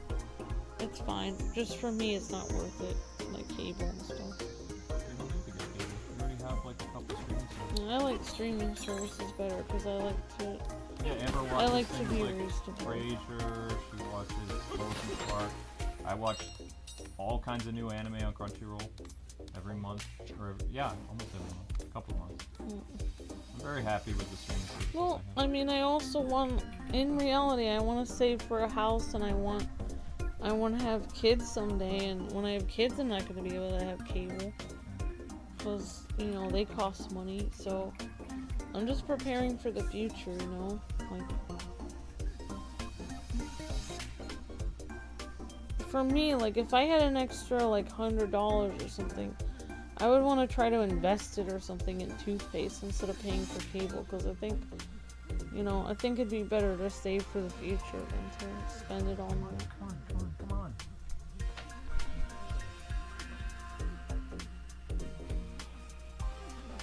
It's fine. Just for me, it's not worth it. Like cable and stuff. You don't need to get cable. You already have like a couple streaming services. I like streaming services better because I like to. Yeah, Amber I watches like to things be like reasonable. Frasier. She watches Logan Park. I watch all kinds of new anime on Crunchyroll every month, or almost every month, a couple months. I'm very happy with the streaming services. Well, I mean, I also want, in reality, I want to save for a house, and I want to have kids someday. And when I have kids, I'm not going to be able to have cable because they cost money. So I'm just preparing for the future, like. For me, like, if I had an extra, like, $100 or something, I would want to try to invest it or something in toothpaste instead of paying for cable, because I think, I think it'd be better to save for the future than to spend it on that. Come on.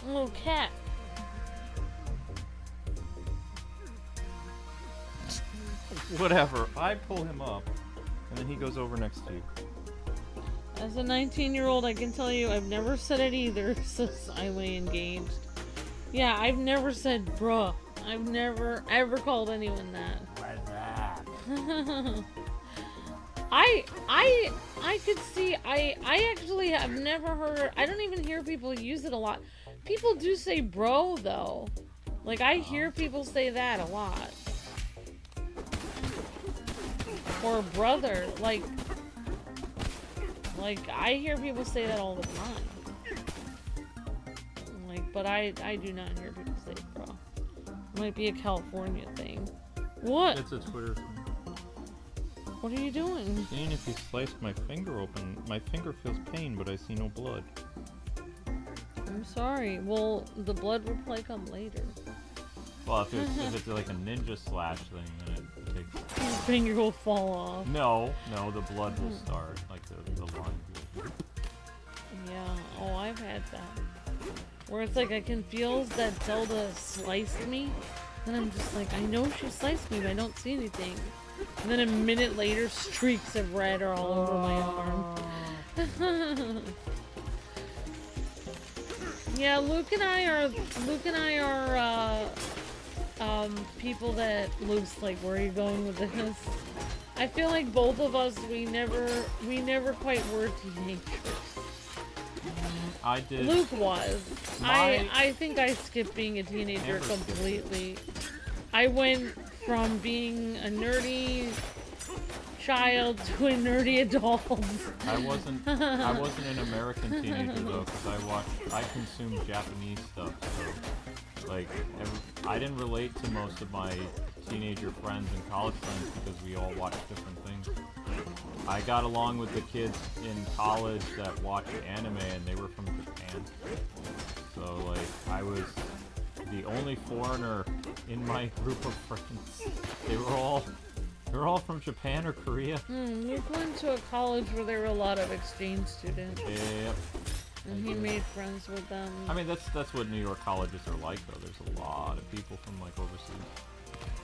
Little cat. Whatever. I pull him up, and then he goes over next to you. As a 19-year-old, I can tell you I've never said it either, says Eileen Engaged. Yeah, I've never said bruh. I've never ever called anyone that. What's that? I could see, I actually have never heard, I don't even hear people use it a lot. People do say bro, though. Like, I hear people say that a lot. Or brother, like, I hear people say that all the time. Like, but I do not hear people say bro. It might be a California thing. What? It's a Twitter thing. What are you doing? Seeing if you sliced my finger open. My finger feels pain, but I see no blood. I'm sorry. Well, the blood will probably come later. Well, if it's like a ninja slash thing, then it takes... Your finger will fall off. No, the blood will start, like the line. Yeah, oh, I've had that. Where it's like I can feel that Zelda sliced me, and I'm just like, I know she sliced me, but I don't see anything. And then a minute later, streaks of red are all over my arm. Yeah, Luke and I are people that Luke's like, where are you going with this? I feel like both of us, we never quite were teenagers. I did. Luke was. I think I skipped being a teenager completely. I went from being a nerdy child to a nerdy adult. I wasn't an American teenager though, because I consumed Japanese stuff. So, like, I didn't relate to most of my teenager friends and college friends because we all watched different things. I got along with the kids in college that watched anime, and they were from Japan. So, like, I was the only foreigner in my group of friends. They were all from Japan or Korea. We went to a college where there were a lot of exchange students. Yep. And he made friends with them. I mean, that's what New York colleges are like, though. There's a lot of people from, like, overseas.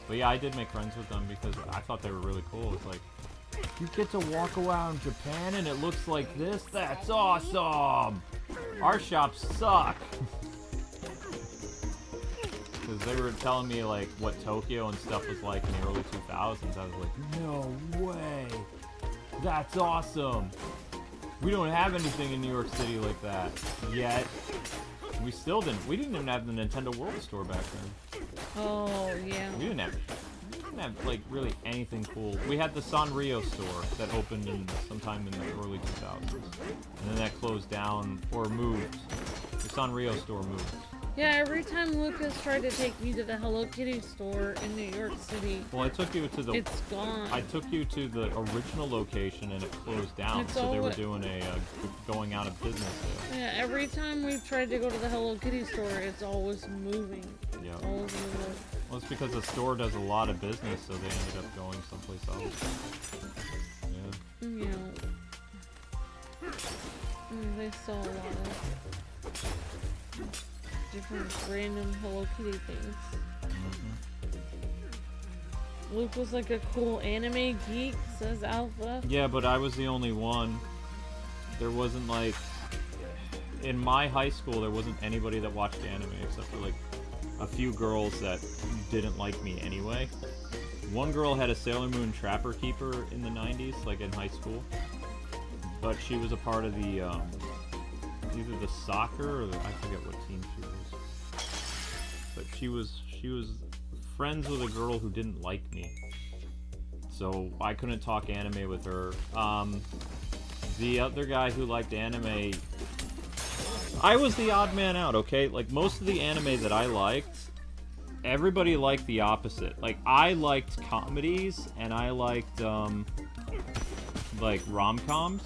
But yeah, I did make friends with them because I thought they were really cool. It's like, you get to walk around Japan and it looks like this? That's awesome! Our shops suck! Because they were telling me, like, what Tokyo and stuff was like in the early 2000s. I was like, no way! That's awesome. We don't have anything in New York City like that yet. We still didn't. We didn't even have the Nintendo World Store back then. Oh, yeah. We didn't have like really anything cool. We had the Sanrio store that opened in sometime in the early 2000s, and then that closed down or moved. The Sanrio store moved. Yeah, every time Lucas tried to take me to the Hello Kitty store in New York City, Well, I took you to the. it's gone. I took you to the original location and it closed down, It's so they were alwa- doing a going out of business sale. Yeah, every time we've tried to go to the Hello Kitty store, it's always moving. Yeah. It's always moving. Well, it's because the store does a lot of business, so they ended up going someplace else. Yeah. Yeah. They sell a lot of different random Hello Kitty things. Luke was like a cool anime geek, says Alpha. Yeah, but I was the only one. There wasn't like... In my high school, there wasn't anybody that watched anime except for like a few girls that didn't like me anyway. One girl had a Sailor Moon Trapper Keeper in the 90s, like in high school. But she was a part of the, either the soccer or I forget what team she was. But she was friends with a girl who didn't like me. So I couldn't talk anime with her. The other guy who liked anime, I was the odd man out, okay? Like, most of the anime that I liked, everybody liked the opposite. Like, I liked comedies, and I liked, like, rom-coms,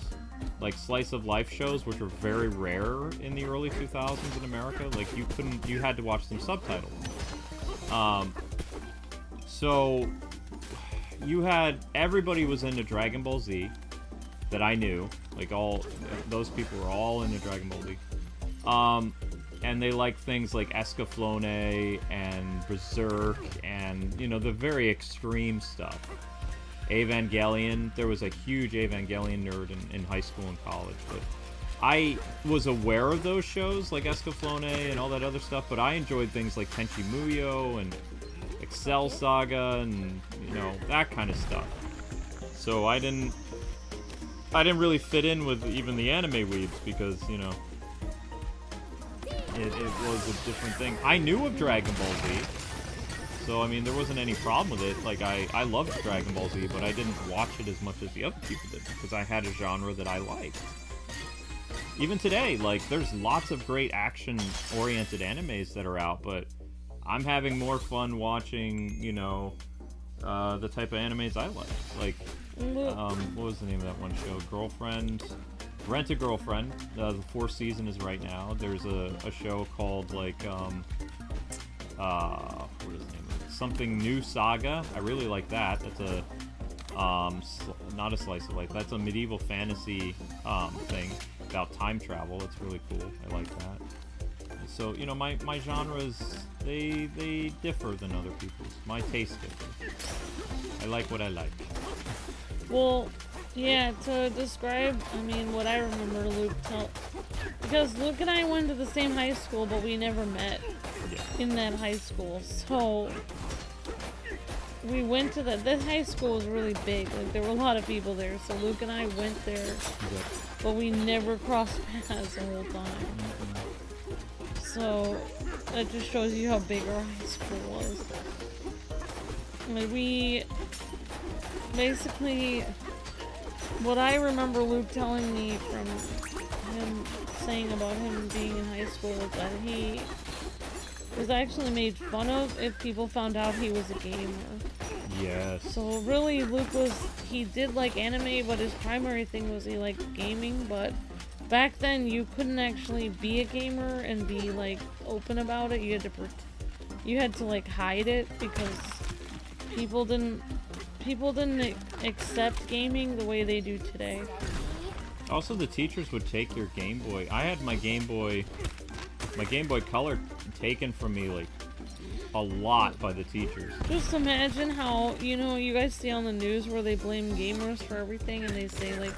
like slice of life shows, which were very rare in the early 2000s in America. Like, you had to watch them subtitled. So, everybody was into Dragon Ball Z that I knew. Like, those people were all into Dragon Ball Z. And they liked things like Escaflowne and Berserk and, the very extreme stuff. Evangelion, there was a huge Evangelion nerd in high school and college, but I was aware of those shows like Escaflowne and all that other stuff, but I enjoyed things like Tenchi Muyo and Excel Saga and, that kind of stuff. So I didn't really fit in with even the anime weebs because, it was a different thing. I knew of Dragon Ball Z, so, I mean, there wasn't any problem with it. Like, I loved Dragon Ball Z, but I didn't watch it as much as the other people did, because I had a genre that I liked. Even today, like, there's lots of great action-oriented animes that are out, but I'm having more fun watching, the type of animes I like. Like, what was the name of that one show? Rent a Girlfriend. The 4th season is right now. There's a show called, like, what is the name of it? Something New Saga. I really like that. That's a, not a slice of life. That's a medieval fantasy, thing about time travel. It's really cool. I like that. So, my genres, they differ than other people's. My tastes differ. I like what I like. Well, yeah, to describe, what I remember Luke because Luke and I went to the same high school, but we never met in that high school. So we went to this high school was really big. Like, there were a lot of people there. So Luke and I went there, but we never crossed paths the whole time. So that just shows you how big our high school was. Like, we basically, what I remember Luke telling me from him saying about him being in high school was that he was actually made fun of if people found out he was a gamer. Yes. So really, he did like anime, but his primary thing was he liked gaming, but back then you couldn't actually be a gamer and be like open about it. You had to like hide it because people didn't accept gaming the way they do today. Also, the teachers would take your Game Boy. I had my Game Boy Color taken from me like a lot by the teachers. Just imagine how, you guys see on the news where they blame gamers for everything and they say like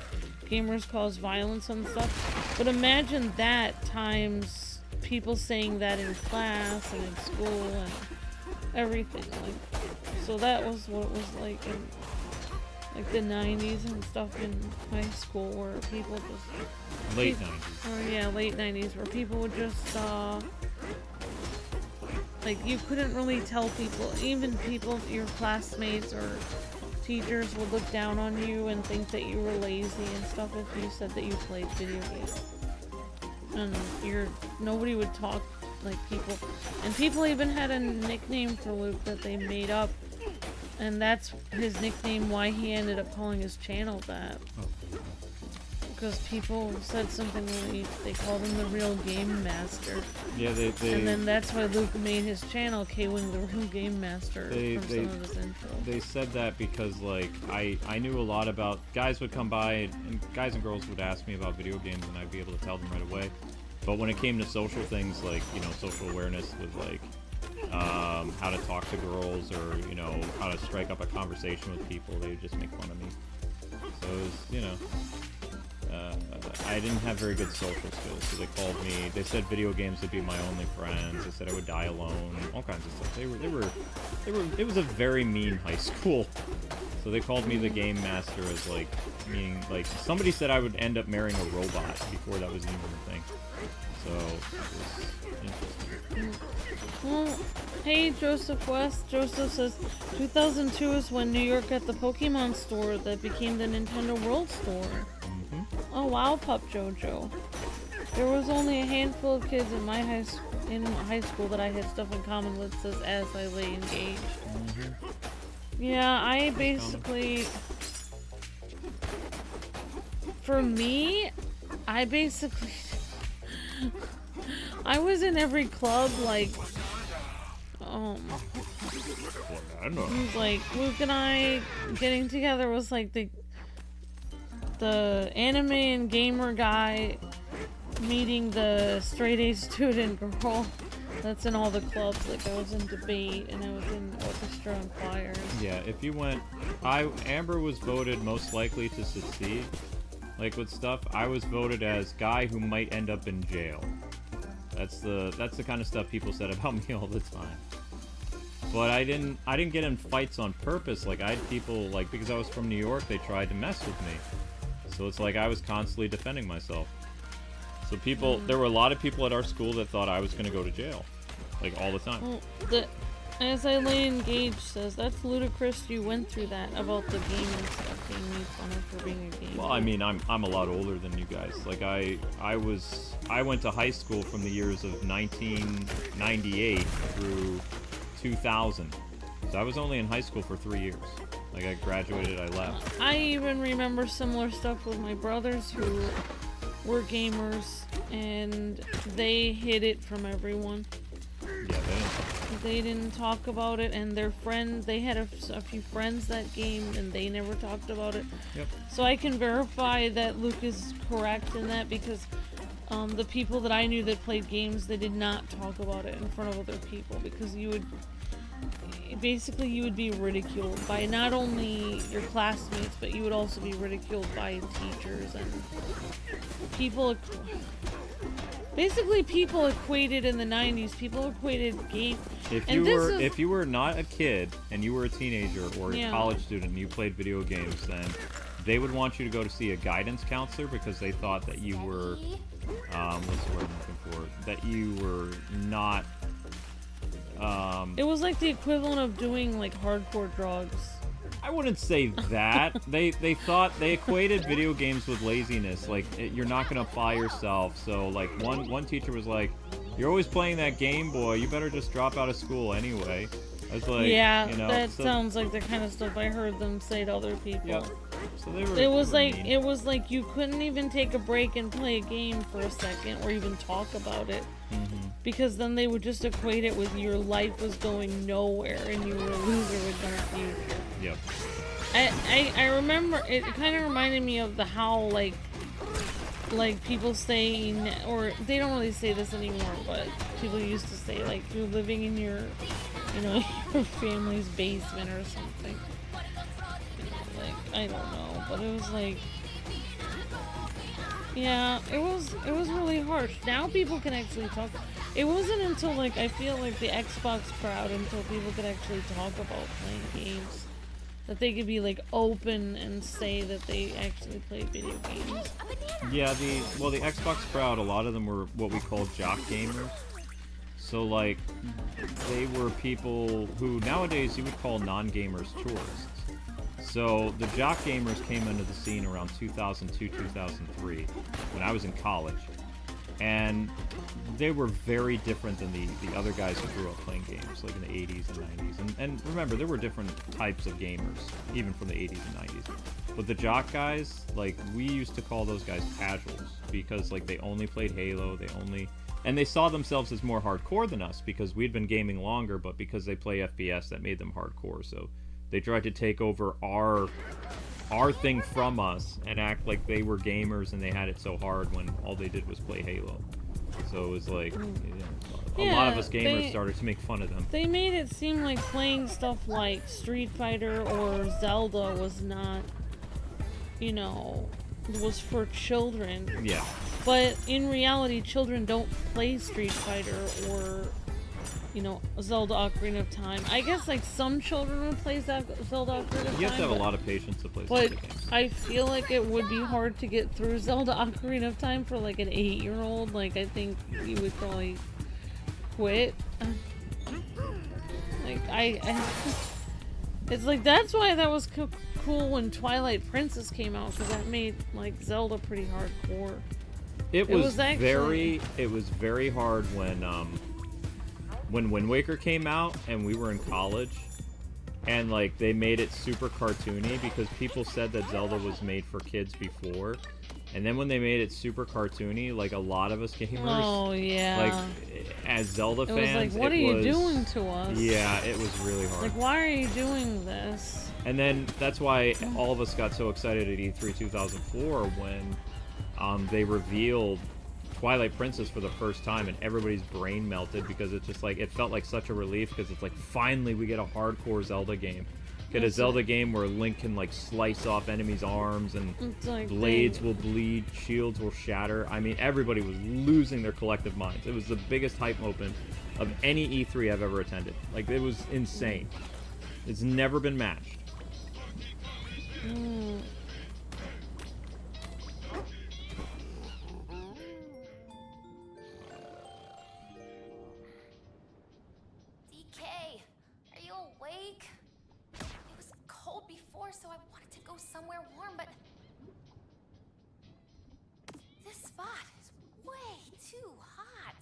gamers cause violence and stuff. But imagine that times people saying that in class and in school and everything. Like, so that was what it was like. And like the 90s and stuff in high school where people just... Late 90s. Or yeah, late 90s where people would just, like you couldn't really tell people, even people, your classmates or teachers would look down on you and think that you were lazy and stuff if you said that you played video games. And nobody would talk like people, and people even had a nickname for Luke that they made up, and that's his nickname why he ended up calling his channel that. Because people said something really, they called him the real game master. Yeah, they and then that's why Luke made his channel Kwings the real game master from some of his intro. They said that because like I knew a lot about, guys would come by and guys and girls would ask me about video games and I'd be able to tell them right away. But when it came to social things like, you know, social awareness with like how to talk to girls or, you know, how to strike up a conversation with people, they would just make fun of me. So it was, you know, I didn't have very good social skills, so they called me, they said video games would be my only friends, they said I would die alone, all kinds of stuff. It was a very mean high school. So they called me the game master as like, meaning, like, somebody said I would end up marrying a robot before that was even a thing. So, it was interesting. Well, hey Joseph West. Joseph says 2002 is when New York got the Pokemon store that became the Nintendo World Store. Oh wow, Pup Jojo. There was only a handful of kids in my high school that I had stuff in common with, says as I lay engaged. Yeah, I basically, for me, I was in every club, like, like, Luke and I getting together was like the anime and gamer guy meeting the straight-A student girl that's in all the clubs. Like, I was in debate and I was in orchestra and choirs. Yeah, if you went, Amber was voted most likely to succeed, like with stuff. I was voted as guy who might end up in jail. That's the kind of stuff people said about me all the time. But I didn't get in fights on purpose. Like, I had people, like, because I was from New York, they tried to mess with me. So it's like I was constantly defending myself. So people, there were a lot of people at our school that thought I was going to go to jail. Like, all the time. Well, as I lay engaged says, that's ludicrous you went through that about the gaming stuff, being made fun of for being a gamer. Well, I mean, I'm a lot older than you guys. Like, I went to high school from the years of 1998 through 2000. So I was only in high school for 3 years. Like, I graduated, I left. I even remember similar stuff with my brothers who were gamers, and they hid it from everyone. Yeah, they didn't talk about it, and their friends, they had a few friends that gamed, and they never talked about it. Yep. So I can verify that Luke is correct in that, because the people that I knew that played games, they did not talk about it in front of other people, because you would be ridiculed by not only your classmates, but you would also be ridiculed by teachers and people. Basically, people equated in the 90s. People equated game. If you were not a kid and you were a teenager or a college student and you played video games, then they would want you to go to see a guidance counselor because they thought that you were, what's the word I'm looking for? That you were not. It was like the equivalent of doing like hardcore drugs. I wouldn't say that. They thought, they equated video games with laziness. Like, you're not gonna apply yourself. So like one teacher was like, "You're always playing that Game Boy. You better just drop out of school anyway." I was like, yeah, you know, that sounds like the kind of stuff I heard them say to other people. Yeah. So it was like you couldn't even take a break and play a game for a second or even talk about it. Because then they would just equate it with your life was going nowhere and you were a loser with no future. Yep. I remember, it kind of reminded me of the how, like people saying, or they don't really say this anymore, but people used to say, like, you're living in your, you know, your family's basement or something. Like, I don't know, but it was like, yeah, it was really harsh. Now people can actually talk. It wasn't until, like, I feel like the Xbox crowd, until people could actually talk about playing games, that they could be like open and say that they actually play video games. Yeah, the Xbox crowd, a lot of them were what we call jock gamers. So like, they were people who nowadays you would call non-gamers tourists. So the jock gamers came into the scene around 2002, 2003, when I was in college. And they were very different than the other guys who grew up playing games, like in the 80s and 90s. And remember, there were different types of gamers, even from the 80s and 90s. But the jock guys, like, we used to call those guys casuals, because, like, they only played Halo, and they saw themselves as more hardcore than us, because we'd been gaming longer, but because they play FPS, that made them hardcore, so they tried to take over our thing from us and act like they were gamers and they had it so hard when all they did was play Halo. So it was like, a lot of us gamers started to make fun of them. They made it seem like playing stuff like Street Fighter or Zelda was not, you know, was for children. Yeah. But in reality, children don't play Street Fighter or, you know, Zelda Ocarina of Time. I guess, like, some children would play Zelda Ocarina of Time. You have to have a lot of patience to play Zelda games. But I feel like it would be hard to get through Zelda Ocarina of Time for, like, an 8-year-old. Like, I think you would probably quit. Like, it's like, that's why that was cool when Twilight Princess came out, because that made, like, Zelda pretty hardcore. It was very hard when Wind Waker came out and we were in college, and like they made it super cartoony because people said that Zelda was made for kids before, and then when they made it super cartoony, like a lot of us gamers, like as Zelda fans, it was like, what are you doing to us? Yeah, it was really hard. Like, why are you doing this? And then that's why all of us got so excited at E3 2004 when they revealed Twilight Princess for the first time, and everybody's brain melted because it's just like, it felt like such a relief because it's like, finally we get a hardcore Zelda game. Get a Zelda game where Link can like slice off enemies' arms and like blades will bleed, shields will shatter. I mean, everybody was losing their collective minds. It was the biggest hype open of any E3 I've ever attended. Like, it was insane. It's never been matched. So I wanted to go somewhere warm, but this spot is way too hot.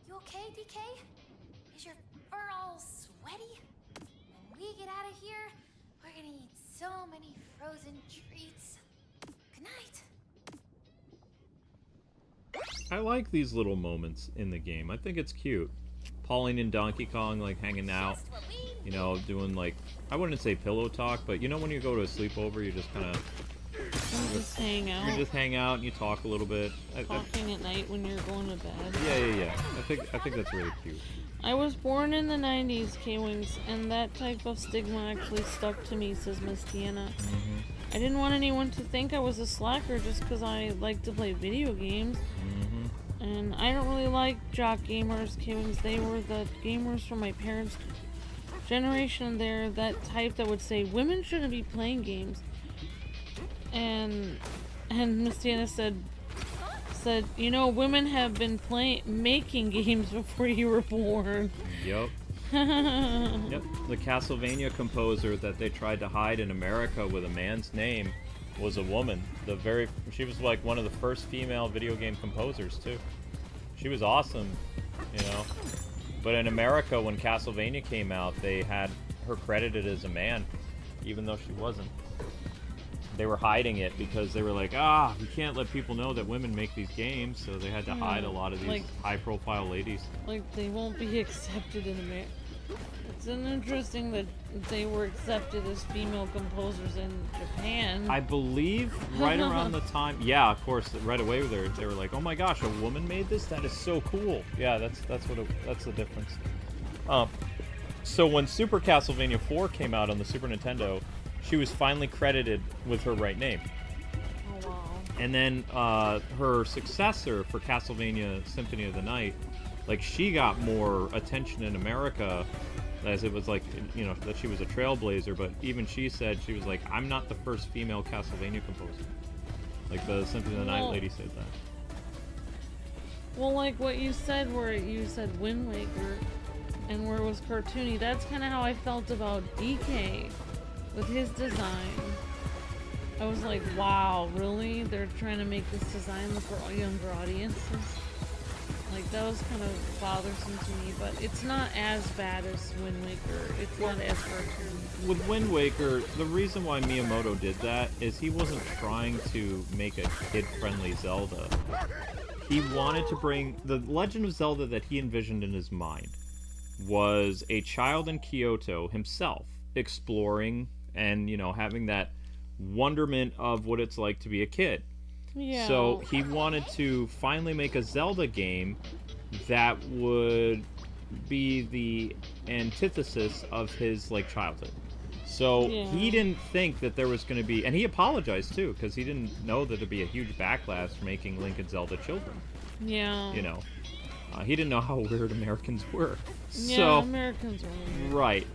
You okay, DK? Is your fur all sweaty? When we get out of here, we're gonna eat so many frozen treats. Good night. I like these little moments in the game. I think it's cute. Pauline and Donkey Kong, like, hanging out, you know, doing, like, I wouldn't say pillow talk, but you know when you go to a sleepover, you just kind of... just hang out. You just hang out and you talk a little bit. Talking at night when you're going to bed. Yeah. I think that's really cute. I was born in the 90s, Kwings, and that type of stigma actually stuck to me, says Miss Tiana. I didn't want anyone to think I was a slacker just because I like to play video games. And I don't really like jock gamers, Kwings. They were the gamers from my parents' generation. They're that type that would say women shouldn't be playing games. And Miss Tiana said, you know, women have been making games before you were born. Yep. Yep. The Castlevania composer that they tried to hide in America with a man's name was a woman. She was like one of the first female video game composers too. She was awesome, you know. But in America, when Castlevania came out, they had her credited as a man, even though she wasn't. They were hiding it because they were like, we can't let people know that women make these games, so they had to hide a lot of these high-profile ladies. Like, they won't be accepted in America. It's interesting that they were accepted as female composers in Japan. I believe right around the time, yeah, of course, right away they were like, oh my gosh, a woman made this? That is so cool. Yeah, that's the difference. So when Super Castlevania 4 came out on the Super Nintendo, she was finally credited with her right name. Oh, wow. And then her successor for Castlevania Symphony of the Night, like, she got more attention in America as it was like, you know, that she was a trailblazer, but even she said, she was like, I'm not the first female Castlevania composer. Like the Symphony of the Night lady said that. Well, like what you said, where you said Wind Waker, and where it was cartoony, that's kind of how I felt about DK with his design. I was like, wow, really? They're trying to make this design for younger audiences? Like, that was kind of bothersome to me, but it's not as bad as Wind Waker. It's not as cartoony. With Wind Waker, the reason why Miyamoto did that is he wasn't trying to make a kid-friendly Zelda. He wanted to bring... The Legend of Zelda that he envisioned in his mind was a child in Kyoto himself exploring and, you know, having that wonderment of what it's like to be a kid. Yeah. So he wanted to finally make a Zelda game that would be the antithesis of his, like, childhood. So he didn't think that there was going to be... And he apologized, too, because he didn't know that there'd be a huge backlash for making Link and Zelda children. Yeah. You know. He didn't know how weird Americans were. Yeah, so, Americans were weird. Right.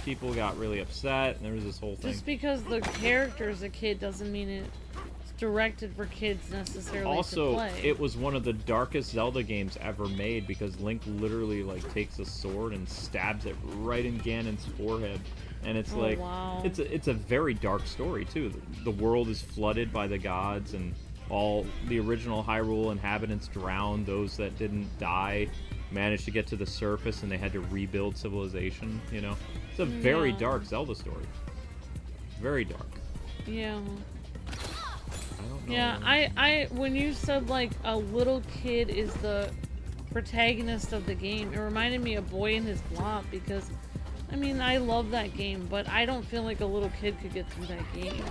People got really upset, and there was this whole thing. Just because the character is a kid doesn't mean it's directed for kids necessarily Also, to play. it was one of the darkest Zelda games ever made because Link literally, like, takes a sword and stabs it right in Ganon's forehead. And it's like, wow. it's a very dark story, too. The world is flooded by the gods, and all the original Hyrule inhabitants drowned. Those that didn't die managed to get to the surface, and they had to rebuild civilization, you know? It's a very dark Zelda story. Very dark. Yeah. I don't know. Yeah, I when you said, like, a little kid is the protagonist of the game, it reminded me of Boy and His Blob, because, I mean, I love that game, but I don't feel like a little kid could get through that game.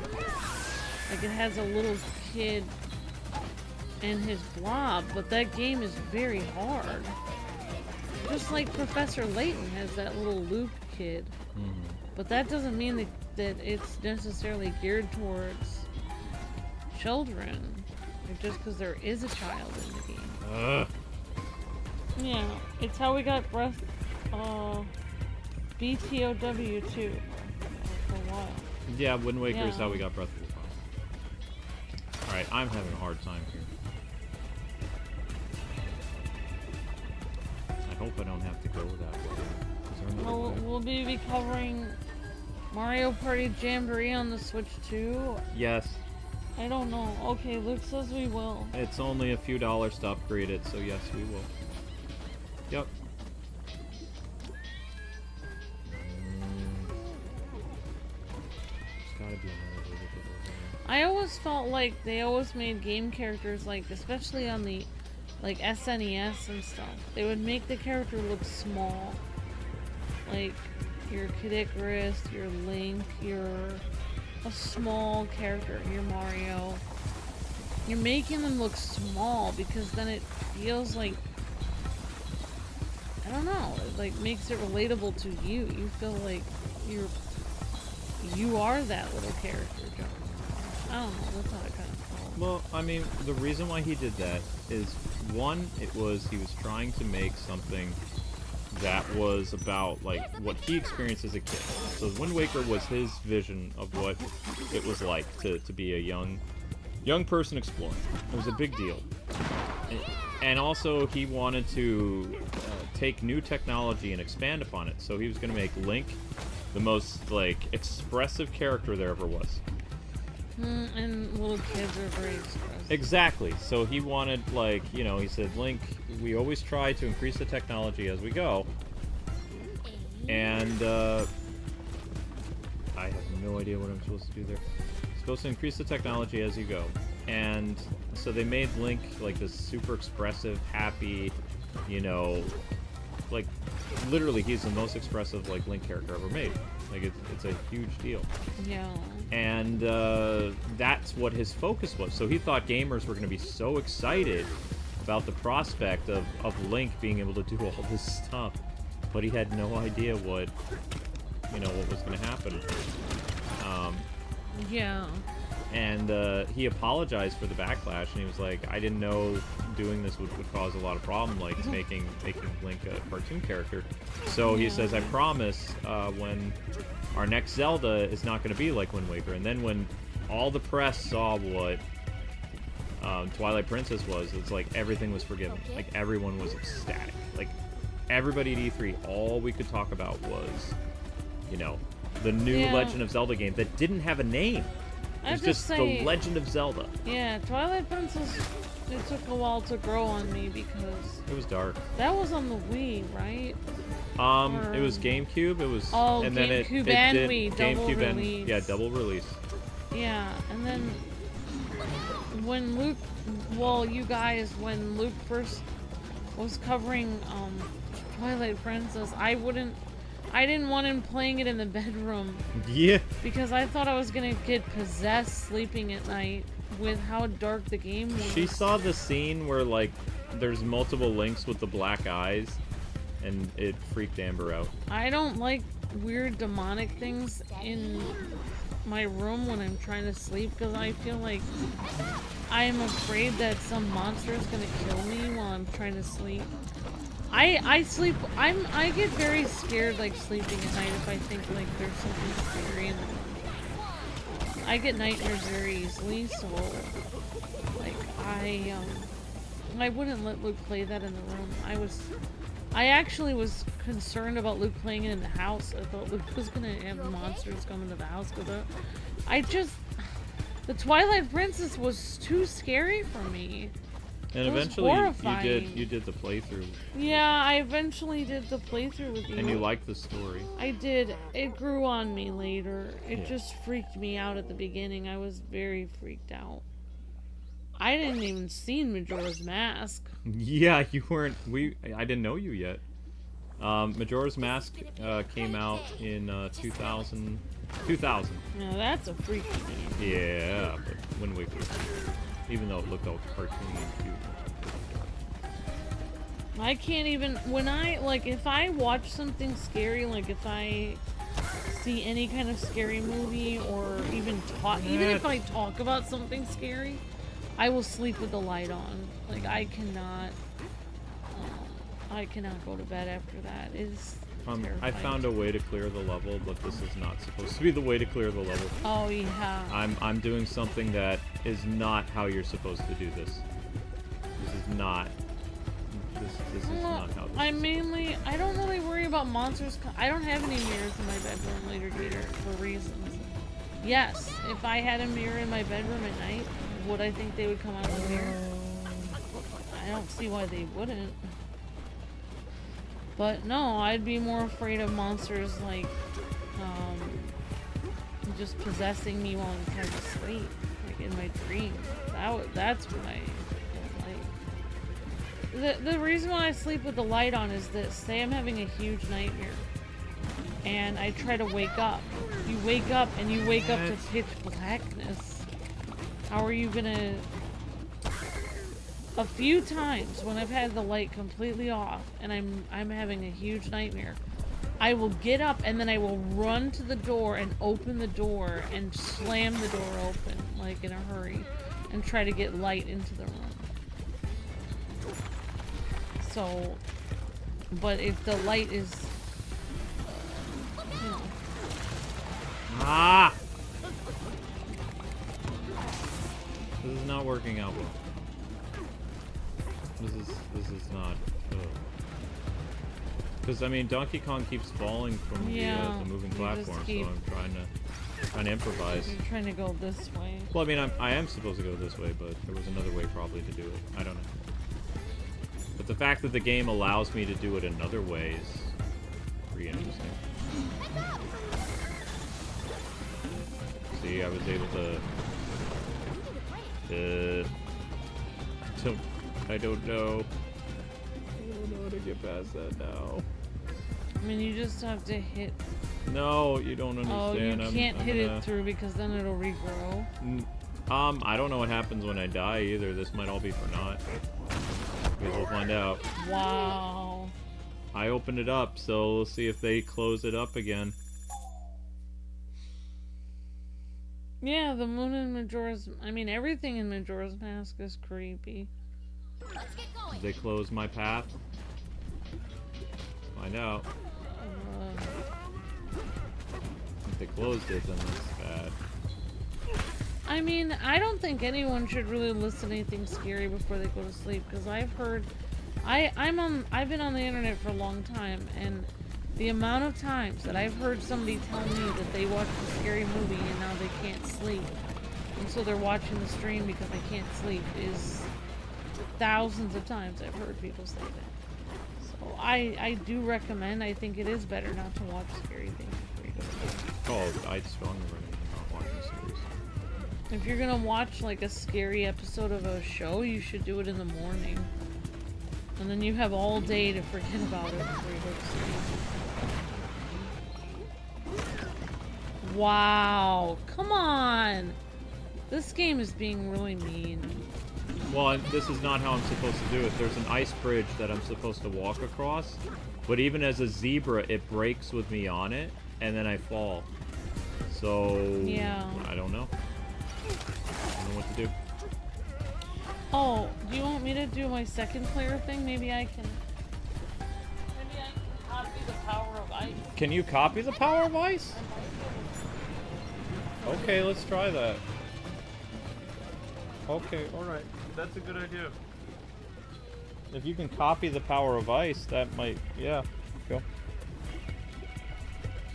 Like, it has a little kid and his blob, but that game is very hard. Just like Professor Layton has that little Luke kid. But that doesn't mean that it's necessarily geared towards children. Like, just because there is a child in the game. Yeah, it's how we got BTOW too for a while. Yeah, Wind Waker is how we got Breath of the Wild. Alright, I'm having a hard time here. I hope I don't have to go that way. Is there another way? We'll be covering Mario Party Jamboree on the Switch too. Yes. I don't know. Okay, Luke says we will. It's only a few dollars to upgrade it, so yes, we will. Yep. There's gotta be another way to get over there. I always felt like they always made game characters, like, especially on the, like, SNES and stuff, they would make the character look small. Like, your Kid Icarus, your Link, you're a small character, your Mario. You're making them look small because then it feels like, I don't know, it, like, makes it relatable to you. You feel like you are that little character, John. I don't know, that's how I kind of felt. Well, I mean, the reason why he did that is, one, he was trying to make something that was about, like, what he experienced as a kid. So Wind Waker was his vision of what it was like to be a young person exploring. It was a big deal. And also, he wanted to take new technology and expand upon it. So he was going to make Link the most, like, expressive character there ever was. And little kids are very expressive. Exactly. So he wanted, like, you know, he said, Link, we always try to increase the technology as we go. And, I have no idea what I'm supposed to do there. Supposed to increase the technology as you go. And so they made Link, like, this super expressive, happy, you know, like, literally he's the most expressive, like, Link character ever made. Like, it's a huge deal. Yeah. And that's what his focus was. So he thought gamers were going to be so excited about the prospect of Link being able to do all this stuff, but he had no idea what was going to happen. Yeah. And he apologized for the backlash, and he was like, I didn't know doing this would cause a lot of problem, like making Link a cartoon character. So he says, I promise when our next Zelda is not going to be like Wind Waker. And then when all the press saw what Twilight Princess was, it's like everything was forgiven. Like everyone was ecstatic. Like everybody at E3, all we could talk about was, you know, the new Legend of Zelda game that didn't have a name. It was just The Legend of Zelda. Yeah, Twilight Princess, it took a while to grow on me because... It was dark. That was on the Wii, right? It was GameCube. It was... Oh, and GameCube then and did Wii, GameCube double and, release. yeah, double release. Yeah, and then when Luke... Well, you guys, when Luke first was covering Twilight Princess, I didn't want him playing it in the bedroom. Yeah. Because I thought I was gonna get possessed sleeping at night with how dark the game was. She saw the scene where, like, there's multiple Links with the black eyes, and it freaked Amber out. I don't like weird demonic things in my room when I'm trying to sleep because I feel like I'm afraid that some monster is gonna kill me while I'm trying to sleep. I get very scared like sleeping at night if I think like there's something scary in the room. I get nightmares very easily, so like I wouldn't let Luke play that in the room. I actually was concerned about Luke playing it in the house. I thought Luke was gonna have monsters come into the house because the Twilight Princess was too scary for me. And eventually you did the playthrough. Yeah, I eventually did the playthrough with you. And you liked the story. I did. It grew on me later. It just freaked me out at the beginning. I was very freaked out. I didn't even see Majora's Mask. Yeah, you weren't. I didn't know you yet. Majora's Mask came out in 2000. Now that's a freaky game. Yeah, but Wind Waker, even though it looked all cartoony and cute. I can't even, if I watch something scary, like if I see any kind of scary movie or even if I talk about something scary, I will sleep with the light on. Like I cannot go to bed after that. It's terrifying. I found a way to clear the level, but this is not supposed to be the way to clear the level. Oh yeah. I'm doing something that is not how you're supposed to do this. This is not. This is not how this is. I don't really worry about monsters. I don't have any mirrors in my bedroom later for reasons. Yes, if I had a mirror in my bedroom at night, would I think they would come out of the mirror? I don't see why they wouldn't. But no, I'd be more afraid of monsters like, just possessing me while I'm trying to sleep, like in my dreams. That's what I don't like. The reason why I sleep with the light on is that, say I'm having a huge nightmare, and I try to wake up. You wake up, and you wake up to pitch blackness. How are you gonna... A few times when I've had the light completely off and I'm having a huge nightmare, I will get up and then I will run to the door and open the door and slam the door open like in a hurry and try to get light into the room. So, but if the light is, you know. Ah! This is not working out well. This is not. Because I mean, Donkey Kong keeps falling from the moving platform, so I'm trying to improvise. You're trying to go this way. Well, I mean, I am supposed to go this way, but there was another way probably to do it. I don't know. But the fact that the game allows me to do it another way is pretty interesting. See, I was able to. I don't know how to get past that now. I mean, you just have to hit. No, you don't understand. Oh, you can't hit it through because then it'll regrow. I don't know what happens when I die either. This might all be for naught. Guess we'll find out. Wow. I opened it up, so we'll see if they close it up again. Yeah, the moon in Majora's... I mean, everything in Majora's Mask is creepy. Let's get going. Did they close my path? Find out. If they closed it, then that's bad. I mean, I don't think anyone should really listen to anything scary before they go to sleep, because I've heard, I've been on the internet for a long time, and the amount of times that I've heard somebody tell me that they watched a scary movie and now they can't sleep, and so they're watching the stream because they can't sleep, is thousands of times I've heard people say that. So I do recommend, I think it is better not to watch scary things before you go to sleep. Oh, I'd strongly recommend not watching series. If you're gonna watch like a scary episode of a show, you should do it in the morning. And then you have all day to forget about it before you go to sleep. Wow, come on! This game is being really mean. Well, this is not how I'm supposed to do it. There's an ice bridge that I'm supposed to walk across, but even as a zebra, it breaks with me on it, and then I fall. So, yeah. I don't know. I don't know what to do. Oh, do you want me to do my second player thing? Maybe I can copy the power of ice. Can you copy the power of ice? Okay, let's try that. Okay, alright. That's a good idea. If you can copy the power of ice, that might... Yeah, go.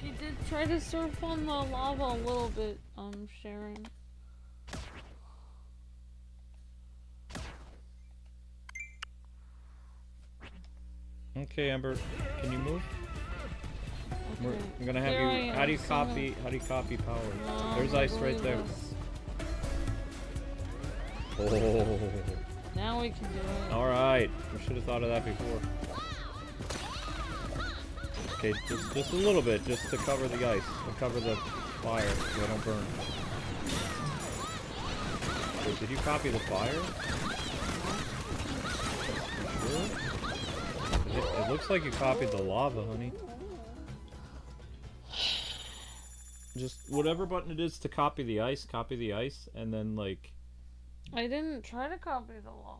She did try to surf on the lava a little bit, Sharon. Okay, Amber, can you move? Okay. I'm gonna have Here you. How do you copy power? No, There's ice right there. this. Oh. Now we can do it. All right. We should have thought of that before. Okay, just a little bit, just to cover the ice, to cover the fire, so they don't burn. Wait, did you copy the fire? Really? It looks like you copied the lava, honey. Just whatever button it is to copy the ice, and then like... I didn't try to copy the lava.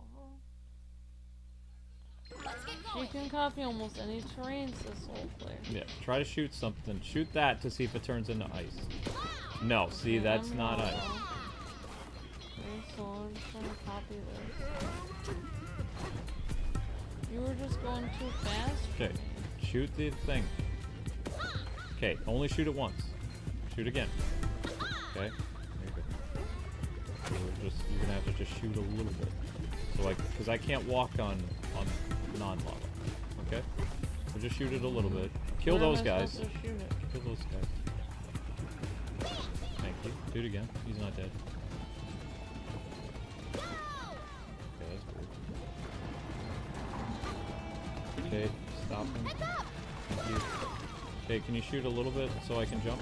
You can copy almost any terrain, says Soulflare. Yeah, try to shoot something. Shoot that to see if it turns into ice. No, see, Okay, that's I'm not lava. ice. Okay, so I'm just gonna copy this. You were just going too fast. Okay, shoot the thing. Okay, only shoot it once. Shoot again. Okay, there you go. So you're gonna have to just shoot a little bit. So because I can't walk on non-lava. Okay, so just shoot it a little bit. Kill Where am those I guys. supposed to shoot it? Kill those guys. Thank you. Do it again. He's not dead. Okay, that's weird. Okay, stop him. Thank you. Okay, can you shoot a little bit so I can jump?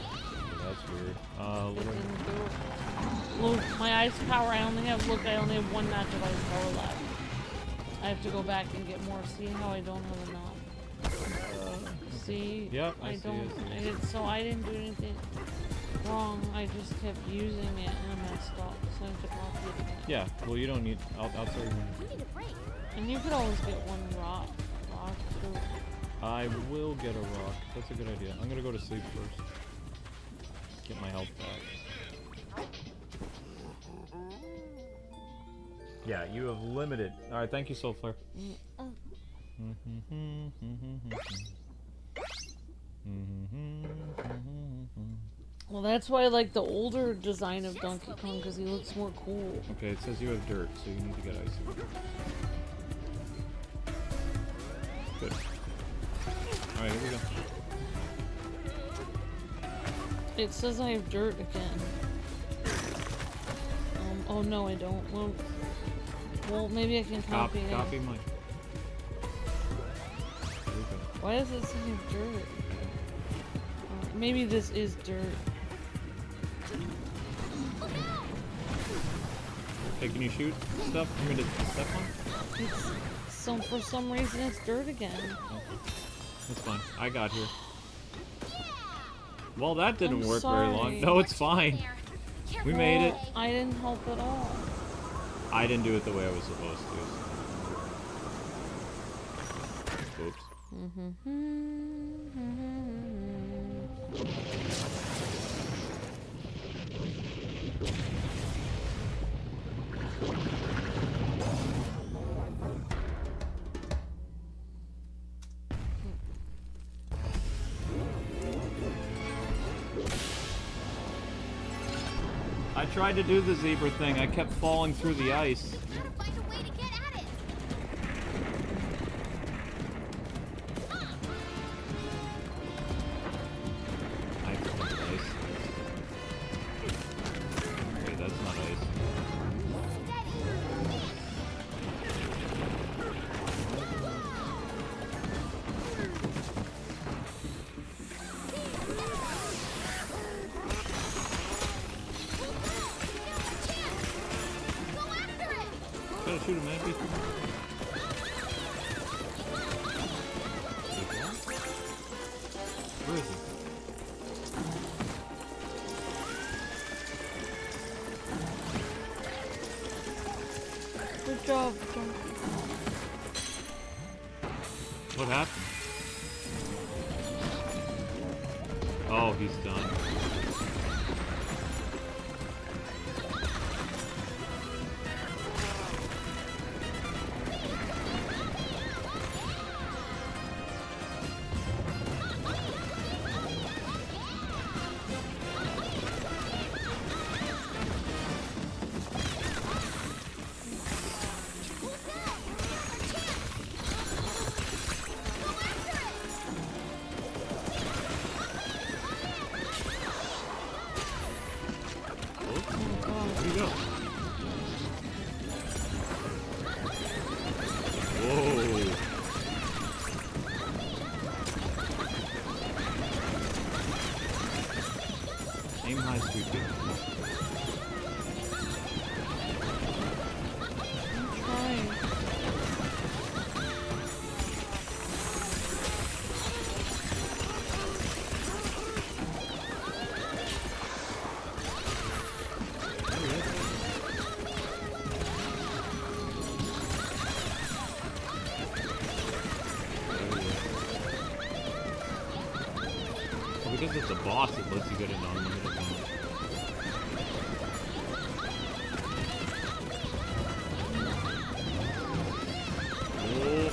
Okay, that's weird. It didn't do it. Look, my ice power, I only have one notch of ice power left. I have to go back and get more. See how I don't have enough? See? Yep, I I see don't. it. So I didn't do anything wrong. I just kept using it and I messed up. So I have to copy it again. Yeah, well you don't need... I'll tell you when. We need a break. And you could always get one rock too. I will get a rock. That's a good idea. I'm gonna go to sleep first. Get my health back. Yeah, you have limited. Alright, thank you, Soulflare. Well, that's why I like the older design of Donkey Kong, because he looks more cool. Okay, it says you have dirt, so you need to get ice. Good. Alright, here we go. It says I have dirt again. Oh no, I don't. Well, maybe I can copy it. Copy mine. There we go. Why does it say I have dirt? Maybe this is dirt. Okay, can you shoot stuff? You mean to step on? For some reason it's dirt again. Okay. That's fine. I got here. Well, that didn't I'm work sorry. very long. No, it's fine. We made it. I didn't help at all. I didn't do it the way I was supposed to. Oops. I tried to do the zebra thing. I kept falling through the ice. Gotta find a way to get at it. I have to find ice. Wait, that's not ice. Gotta shoot him, Abby. Where is he? Good job, Donkey. What happened? Oh, he's done. Where'd he go? Whoa. Aim high, sweet pea. I'm trying. Well, because it's a boss, it lets you get an unlimited amount. Oh.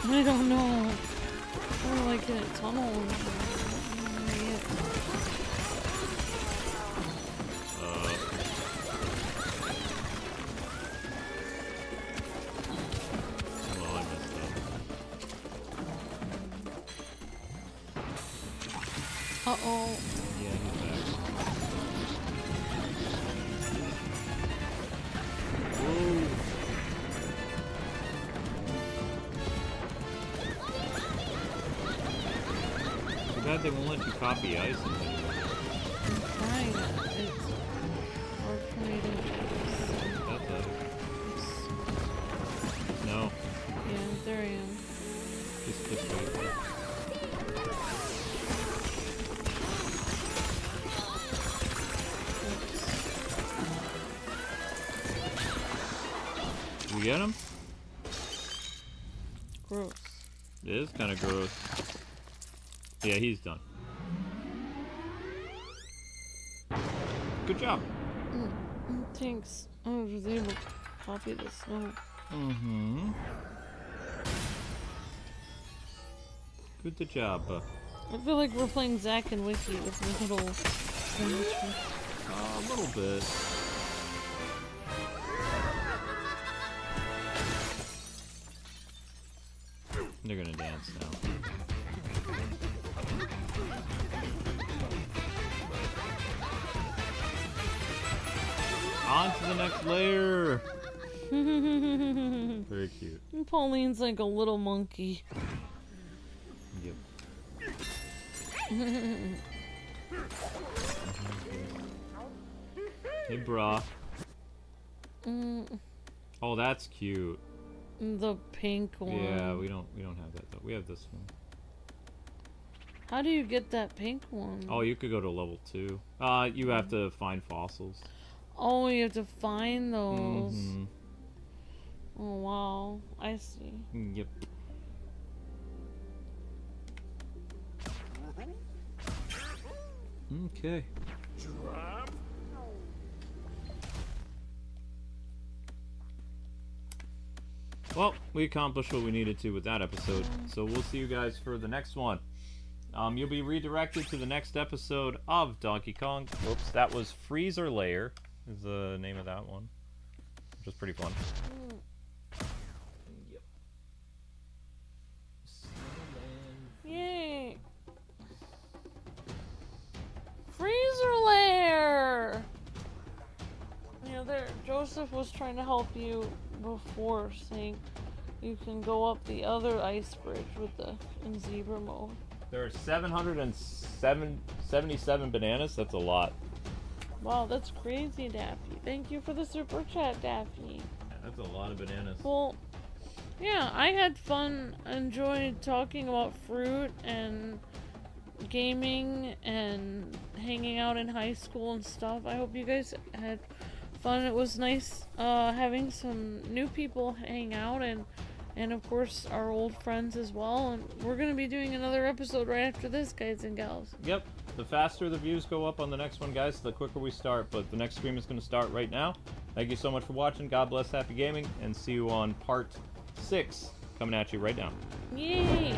I don't know. Or like in a tunnel. Well, I messed up. Uh-oh. Yeah, he's back. Whoa. Too bad they won't let you copy ice in there. I'm trying it. It's hard for me to... That's it. No. Yeah, there I am. Just wait there. You get him? Gross. It is kind of gross. Yeah, he's done. Good job. Thanks. I was able to copy the snow. Mm-hmm. Good job. I feel like we're playing Zack and Wiki with the little... A little bit. They're gonna dance now. On to the next layer! Very cute. And Pauline's like a little monkey. Yep. Hey, brah. Oh, that's cute. The pink one. Yeah, we don't have that though. We have this one. How do you get that pink one? Oh, you could go to level 2. You have to find fossils. Oh, you have to find those. Mm-hmm. Oh wow, I see. Yep. Okay. Well, we accomplished what we needed to with that episode, so we'll see you guys for the next one. You'll be redirected to the next episode of Donkey Kong. Whoops, that was Freezer Layer, is the name of that one, which was pretty fun. Yep. Yay! Freezer Layer! You know, Joseph was trying to help you before, saying you can go up the other ice bridge with in zebra mode. There are 777 bananas. That's a lot. Wow, that's crazy, Daffy. Thank you for the super chat, Daffy. Yeah, that's a lot of bananas. Well, yeah, I had fun, enjoyed talking about fruit and gaming and hanging out in high school and stuff. I hope you guys had fun. It was nice having some new people hang out and of course our old friends as well, and we're gonna be doing another episode right after this, guys and gals. Yep, the faster the views go up on the next one, guys, the quicker we start, but the next stream is going to start right now. Thank you so much for watching. God bless, happy gaming, and see you on part 6 coming at you right now. Yay!